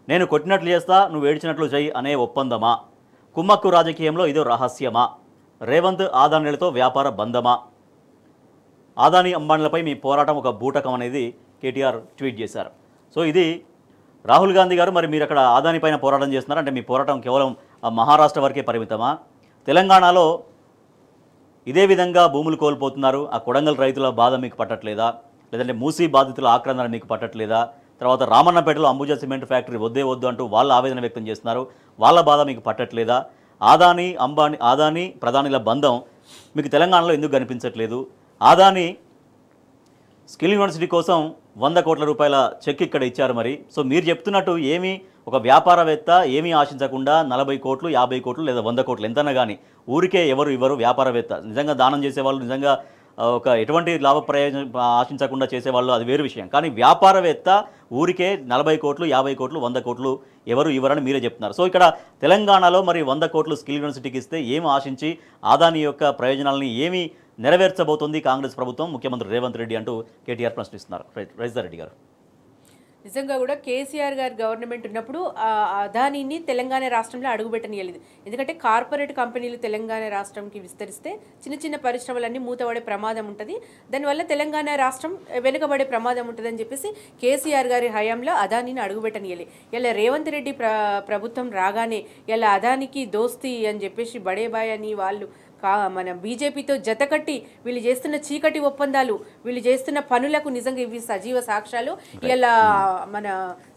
నేను కొట్టినట్లు చేస్తా, నువ్వు ఏడ్చినట్లు చెయ్యి అనే ఒప్పందమా? కుమ్మక్కు రాజకీయంలో ఇదో రహస్యమా? రేవంత్ ఆదానీలతో వ్యాపార బంధమా? ఆదాని అంబానీలపై మీ పోరాటం ఒక బూటకం అనేది కేటీఆర్ ట్వీట్ చేశారు. సో ఇది రాహుల్ గాంధీ గారు, మరి మీరు అక్కడ ఆదాని పైన పోరాటం చేస్తున్నారు అంటే మీ పోరాటం కేవలం మహారాష్ట్ర వరకే పరిమితమా? తెలంగాణలో ఇదే విధంగా భూములు కోల్పోతున్నారు, ఆ కొడంగల్ రైతుల బాధ మీకు పట్టట్లేదా? లేదంటే మూసీ బాధితుల ఆక్రందన మీకు పట్టట్లేదా? తర్వాత రామన్నపేటలో అంబుజా సిమెంట్ ఫ్యాక్టరీ వద్దు అంటూ వాళ్ళ ఆవేదన వ్యక్తం చేస్తున్నారు, వాళ్ళ బాధ మీకు పట్టట్లేదా? ఆదాని ప్రధానిల బంధం మీకు తెలంగాణలో ఎందుకు కనిపించట్లేదు? ఆదాని స్కిల్ యూనివర్సిటీ కోసం 100 కోట్ల రూపాయల చెక్ ఇక్కడ ఇచ్చారు మరి. సో మీరు చెప్తున్నట్టు ఏమీ ఒక వ్యాపారవేత్త ఏమీ ఆశించకుండా 40 కోట్లు 50 కోట్లు లేదా 100 కోట్లు ఎంతన్నా కానీ ఊరికే ఎవరు ఇవ్వరు. వ్యాపారవేత్త నిజంగా దానం చేసేవాళ్ళు, నిజంగా ఒక ఎటువంటి లాభ ప్రయోజనం ఆశించకుండా చేసేవాళ్ళు, అది వేరు విషయం. కానీ వ్యాపారవేత్త ఊరికే 40 కోట్లు 50 కోట్లు 100 కోట్లు ఎవరు ఇవ్వరని మీరే చెప్తున్నారు. సో ఇక్కడ తెలంగాణలో మరి 100 కోట్లు స్కిల్ యూనివర్సిటీకి ఇస్తే ఏమి ఆశించి ఆదాని యొక్క ప్రయోజనాలని ఏమి నెరవేర్చబోతోంది కాంగ్రెస్ ప్రభుత్వం, ముఖ్యమంత్రి రేవంత్ రెడ్డి అంటూ కేటీఆర్ ప్రశ్నిస్తున్నారు. రైజర్ రెడ్డి గారు, నిజంగా కూడా కేసీఆర్ గారి గవర్నమెంట్ ఉన్నప్పుడు అదానీని తెలంగాణ రాష్ట్రంలో అడుగుపెట్టనియలేదు. ఎందుకంటే కార్పొరేట్ కంపెనీలు తెలంగాణ రాష్ట్రంకి విస్తరిస్తే చిన్న చిన్న పరిశ్రమలన్నీ మూతపడే ప్రమాదం ఉంటుంది, దానివల్ల తెలంగాణ రాష్ట్రం వెనుకబడే ప్రమాదం ఉంటుందని చెప్పేసి కేసీఆర్ గారి హయాంలో అదానీని అడుగుపెట్టనియలే. ఇలా రేవంత్ రెడ్డి ప్రభుత్వం రాగానే ఇలా అదానికి దోస్తీ అని చెప్పేసి బడేబాయ్ అని వాళ్ళు మన బీజేపీతో జతకట్టి వీళ్ళు చేస్తున్న చీకటి ఒప్పందాలు, వీళ్ళు చేస్తున్న పనులకు నిజంగా ఇవి సజీవ సాక్ష్యాలు. ఇలా మన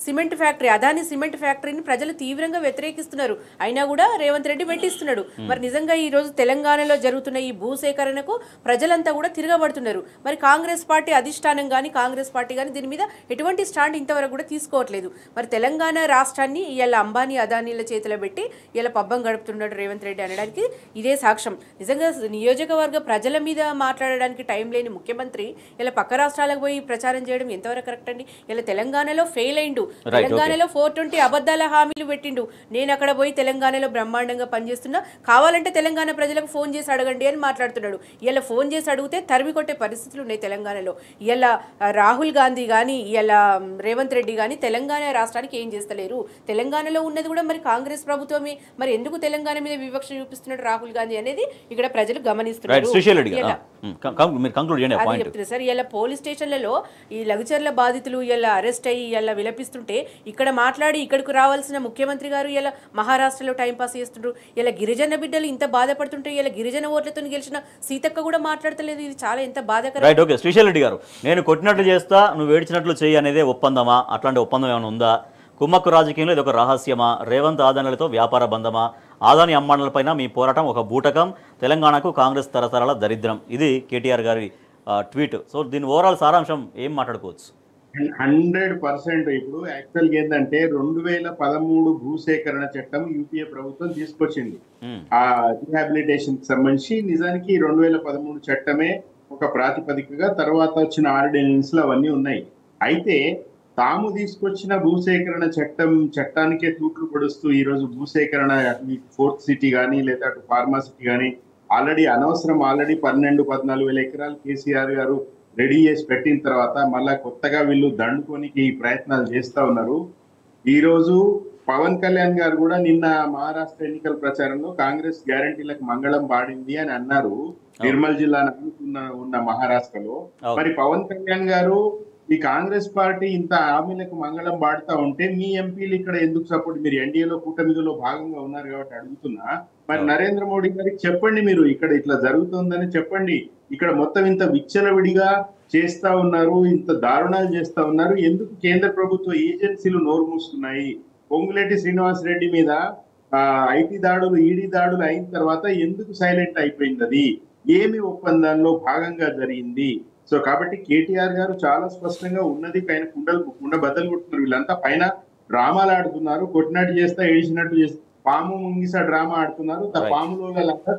సిమెంట్ ఫ్యాక్టరీ, అదాని సిమెంట్ ఫ్యాక్టరీని ప్రజలు తీవ్రంగా వ్యతిరేకిస్తున్నారు, అయినా కూడా రేవంత్ రెడ్డి వెంటిస్తున్నాడు. మరి నిజంగా ఈ రోజు తెలంగాణలో జరుగుతున్న ఈ భూసేకరణకు ప్రజలంతా కూడా తిరగబడుతున్నారు. మరి కాంగ్రెస్ పార్టీ అధిష్టానం కానీ కాంగ్రెస్ పార్టీ కానీ దీని మీద ఎటువంటి స్టాండ్ ఇంతవరకు కూడా తీసుకోవట్లేదు. మరి తెలంగాణ రాష్ట్రాన్ని ఇలా అంబానీ అదానీల చేతిలో పెట్టి ఇలా పబ్బం గడుపుతున్నాడు రేవంత్ రెడ్డి అనడానికి ఇదే సాక్ష్యం. నిజంగా నియోజకవర్గ ప్రజల మీద మాట్లాడడానికి టైం లేని ముఖ్యమంత్రి ఇలా పక్క రాష్ట్రాలకు పోయి ప్రచారం చేయడం ఎంతవరకు కరెక్ట్ అండి? ఇలా తెలంగాణలో ఫెయిల్ అయిండు, తెలంగాణలో 420 అబద్ధాల హామీలు పెట్టిండు, నేను అక్కడ పోయి తెలంగాణలో బ్రహ్మాండంగా పనిచేస్తున్నా, కావాలంటే తెలంగాణ ప్రజలకు ఫోన్ చేసి అడగండి అని మాట్లాడుతున్నాడు. ఇలా ఫోన్ చేసి అడిగితే తరిమి కొట్టే పరిస్థితులు ఉన్నాయి తెలంగాణలో. ఇలా రాహుల్ గాంధీ కానీ ఇలా రేవంత్ రెడ్డి కానీ తెలంగాణ రాష్ట్రానికి ఏం చేస్తలేరు. తెలంగాణలో ఉన్నది కూడా మరి కాంగ్రెస్ ప్రభుత్వమే, మరి ఎందుకు తెలంగాణ మీద వివక్ష చూపిస్తున్నాడు రాహుల్ గాంధీ అనేది ఇక్కడ ప్రజలు గమనిస్తున్నారు. సార్ ఇలా పోలీస్ స్టేషన్లలో ఈ లఘుచర్ల బాధితులు ఇలా అరెస్ట్ అయ్యి ఇలా విలపిస్తుంటే ఇక్కడ మాట్లాడి ఇక్కడికి రావాల్సిన ముఖ్యమంత్రి గారు ఇలా మహారాష్ట్రలో టైంపాస్ చేస్తుండ్రు. ఇలా గిరిజన బిడ్డలు ఇంత బాధపడుతుంటే ఇలా గిరిజన ఓట్లతో గెలిచిన సీతక్క కూడా మాట్లాడతలేదు. ఇది చాలా ఎంత బాధాకరం. శ్రీశైల్ రెడ్డి గారు, నేను కొట్టినట్లు చేస్తా, నువ్వు ఏడ్చినట్లు చెయ్యి అనేదే ఒప్పందమా? అట్లాంటి ఒప్పందం ఏమైనా ఉందా? కుమ్మక్కు రాజకీయంలో ఇది ఒక రహస్యమా? రేవంత్ ఆదానీలతో వ్యాపార బంధమా? ఆదాని అంబానీలపైన మీ పోరాటం ఒక బూటకం, తెలంగాణకు కాంగ్రెస్ తరతరాల దరిద్రం. ఇది కేటీఆర్ గారి ట్వీట్. సో దీని ఓవరాల్ సారాంశం ఏం మాట్లాడుకోవచ్చు? 100% ఇప్పుడు యాక్చువల్గా ఏంటంటే 2013 భూసేకరణ చట్టం యూపీఏ ప్రభుత్వం తీసుకొచ్చింది. ఆ రీహాబిలిటేషన్ కి సంబంధించి నిజానికి 2013 చట్టమే ఒక ప్రాతిపదికగా తర్వాత వచ్చిన ఆర్డినెన్స్ లు అవన్నీ ఉన్నాయి. అయితే తాము తీసుకొచ్చిన భూసేకరణ చట్టానికే తూట్లు పొడుస్తూ ఈ రోజు భూసేకరణ ఫోర్త్ సిటీ కానీ లేదా అటు ఫార్మా సిటీ కానీ ఆల్రెడీ 12-14 ఎకరాలు కేసీఆర్ గారు రెడీ చేసి పెట్టిన తర్వాత మళ్ళా కొత్తగా వీళ్ళు దండుకోనికి ప్రయత్నాలు చేస్తా ఉన్నారు. ఈ రోజు పవన్ కళ్యాణ్ గారు కూడా నిన్న మహారాష్ట్ర ఎన్నికల ప్రచారంలో కాంగ్రెస్ గ్యారంటీలకు మంగళం పాడింది అని అన్నారు. నిర్మల్ జిల్లా ఉన్న మహారాష్ట్రలో. మరి పవన్ కళ్యాణ్ గారు ఈ కాంగ్రెస్ పార్టీ ఇంత హామీలకు మంగళం పాడుతా ఉంటే మీ ఎంపీలు ఇక్కడ ఎందుకు సపోర్ట్? మీరు ఎన్డీఏలో కూటమిలో భాగంగా ఉన్నారు కాబట్టి అడుగుతున్నా. మరి నరేంద్ర మోడీ గారికి చెప్పండి, మీరు ఇక్కడ ఇట్లా జరుగుతుందని చెప్పండి. ఇక్కడ మొత్తం ఇంత విచ్చలవిడిగా చేస్తా ఉన్నారు, ఇంత దారుణాలు చేస్తా ఉన్నారు, ఎందుకు కేంద్ర ప్రభుత్వ ఏజెన్సీలు నోరు మూస్తున్నాయి? పొంగులేటి శ్రీనివాస్ రెడ్డి మీద ఐటీ దాడులు, ఈడీ దాడులు అయిన తర్వాత ఎందుకు సైలెంట్ అయిపోయింది? అది ఏమి ఒప్పందాల్లో భాగంగా జరిగింది? సో కాబట్టి కేటీఆర్ గారు చాలా స్పష్టంగా ఉన్నది పైన కుండ బద్దలు కొట్టున్నారు. వీళ్ళంతా పైన డ్రామాలు ఆడుతున్నారు, కొట్టినట్టు చేస్తా ఏడిచినట్టు చేస్తా పాము ముంగిసా డ్రామా ఆడుతున్నారు. పాములో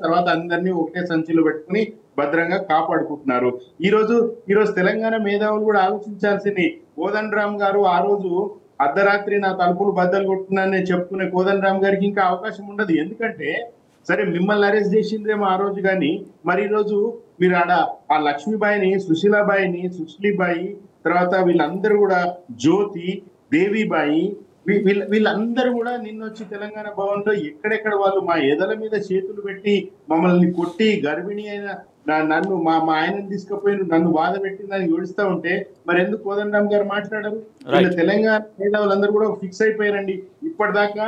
తర్వాత అందరినీ ఒకటే సంచిలో పెట్టుకుని భద్రంగా కాపాడుకుంటున్నారు. ఈ రోజు తెలంగాణ మేధావులు కూడా ఆలోచించాల్సింది. కోదండరామ్ గారు ఆ రోజు అర్ధరాత్రి నా తలుపులు బద్దలు కొట్టుకున్నానని చెప్పుకునే కోదండరామ్ గారికి ఇంకా అవకాశం ఉండదు. ఎందుకంటే సరే మిమ్మల్ని అరెస్ట్ చేసిందేమో ఆ రోజు, కానీ మరి ఈ రోజు మీరు ఆడ ఆ లక్ష్మీబాయిని, సుశీలాబాయిని, సుశ్లీబాయి, తర్వాత వీళ్ళందరూ కూడా జ్యోతి, దేవిబాయి, వీళ్ళందరూ కూడా నిన్నొచ్చి తెలంగాణ భవన్ లో ఎక్కడెక్కడ వాళ్ళు మా ఎదల మీద చేతులు పెట్టి మమ్మల్ని కొట్టి గర్భిణి అయిన నన్ను మా ఆయనను తీసుకుపోయి నన్ను బాధ పెట్టిందని ఏడుస్తా ఉంటే మరి ఎందుకు కోదండరామ్ గారు మాట్లాడారు? వీళ్ళ తెలంగాణ మేధావులందరూ కూడా ఫిక్స్ అయిపోయారండి. ఇప్పటిదాకా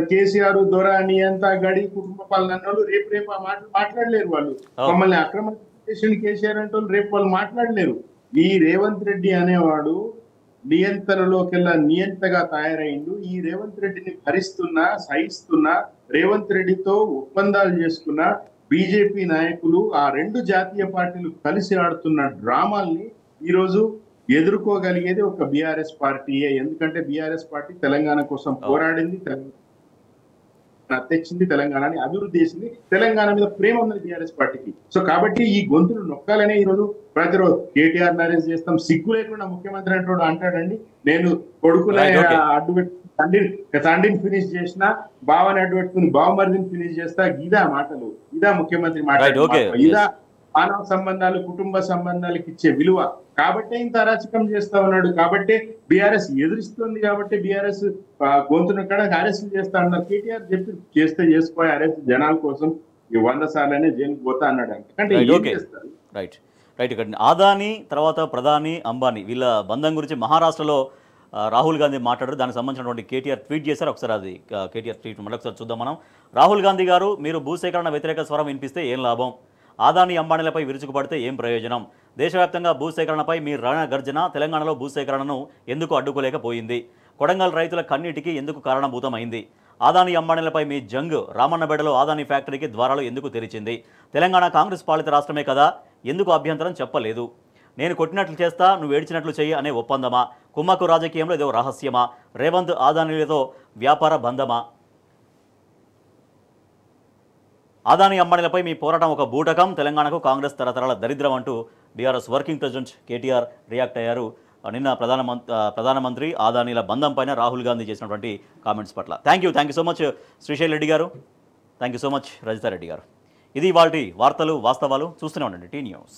కేసీఆర్, దొర, నియంత, గడి, కుటుంబ పాలన అన్నోళ్ళు రేపు ఆ మాటలు మాట్లాడలేరు. వాళ్ళు మమ్మల్ని అక్రమ కేసీఆర్ అంటే రేపు వాళ్ళు మాట్లాడలేరు. ఈ రేవంత్ రెడ్డి అనేవాడు నియంత్రణలోకెల్లా నియంతగా తయారైండు. ఈ రేవంత్ రెడ్డిని భరిస్తున్నా, సహిస్తున్నా, రేవంత్ రెడ్డితో ఒప్పందాలు చేసుకున్న బీజేపీ నాయకులు, ఆ రెండు జాతీయ పార్టీలు కలిసి ఆడుతున్న డ్రామాల్ని ఈరోజు ఎదుర్కోగలిగేది ఒక బీఆర్ఎస్ పార్టీయే. ఎందుకంటే బీఆర్ఎస్ పార్టీ తెలంగాణ కోసం పోరాడింది, తెచ్చింది, తెలంగాణని అభివృద్ధి చేసింది, తెలంగాణ మీద ప్రేమ ఉన్నది బీఆర్ఎస్ పార్టీకి. సో కాబట్టి ఈ గొంతులు నొక్కాలనే ఈరోజు ప్రతిరోజు కేటీఆర్ మ్యారేజ్ చేస్తాం, సిగ్గు లేకుండా ముఖ్యమంత్రి అంటే అంటాడండి. నేను కొడుకునే అడ్డు పెట్టుకుని తండ్రిని ఫినిష్ చేసిన, బావని అడ్డు పెట్టుకుని బావమరిదిని ఫినిష్ చేస్తా. ఇదా మాటలు? ఇదా ముఖ్యమంత్రి మాటలు? ఇదా మానవ సంబంధాలు, కుటుంబ సంబంధాలకు ఇచ్చే విలువ? కాబట్టే ఇంత అరాచకం చేస్తా ఉన్నాడు. కాబట్టే బీఆర్ఎస్ ఎదురిస్తుంది. కాబట్టి బీఆర్ఎస్ గొంతును కూడా అరెస్ట్ చేస్తా ఉన్నారు. కేటీఆర్ చెప్పి చేస్తే చేసుకోవాలి అరెస్ట్, జనాల కోసం 100 సార్లనే జైలుకి పోతా అన్నాడు. అంటే రైట్ ఇక్కడ ఆదాని తర్వాత ప్రధాని అంబానీ వీళ్ళ బంధం గురించి మహారాష్ట్రలో రాహుల్ గాంధీ మాట్లాడారు. దానికి సంబంధించినటువంటి కేటీఆర్ ట్వీట్ చేశారు. ఒకసారి అది కేటీఆర్ ట్వీట్ మరొకసారి చూద్దాం మనం. రాహుల్ గాంధీ గారు, మీరు భూసేకరణ వ్యతిరేక స్వరం వినిపిస్తే ఏం లాభం? ఆదాని అంబానీలపై విరుచుకుపడితే ఏం ప్రయోజనం? దేశవ్యాప్తంగా భూసేకరణపై మీ రణ గర్జన తెలంగాణలో భూసేకరణను ఎందుకు అడ్డుకోలేకపోయింది? కొడంగల్ రైతుల కన్నీటికి ఎందుకు కారణభూతమైంది? ఆదాని అంబానీలపై మీ జంగ్ రామన్నబేడలో ఆదాని ఫ్యాక్టరీకి ద్వారాలు ఎందుకు తెరిచింది? తెలంగాణ కాంగ్రెస్ పాలిత రాష్ట్రమే కదా, ఎందుకు అభ్యంతరం చెప్పలేదు? నేను కొట్టినట్లు చేస్తా, నువ్వు ఏడ్చినట్లు చెయ్యి అనే ఒప్పందమా? కుమ్మక్కు రాజకీయంలో ఏదో రహస్యమా? రేవంత్ ఆదానీలతో వ్యాపార బంధమా? ఆదాని అంబానీలపై మీ పోరాటం ఒక బూటకం, తెలంగాణకు కాంగ్రెస్ తరతరాల దరిద్రం అంటూ BRS working president KTR react అయ్యారు నిన్న ప్రధానమంత్రి ఆదానీల బంధం పైన రాహుల్ గాంధీ చేసినటువంటి కామెంట్స్ పట్ల. Thank you so much Srishail Reddy గారు. Thank you so much Rajitha Reddy గారు. ఇది ఇవాల్టి వార్తలు వాస్తవాలు. చూస్తూనే ఉండండి టీ న్యూస్.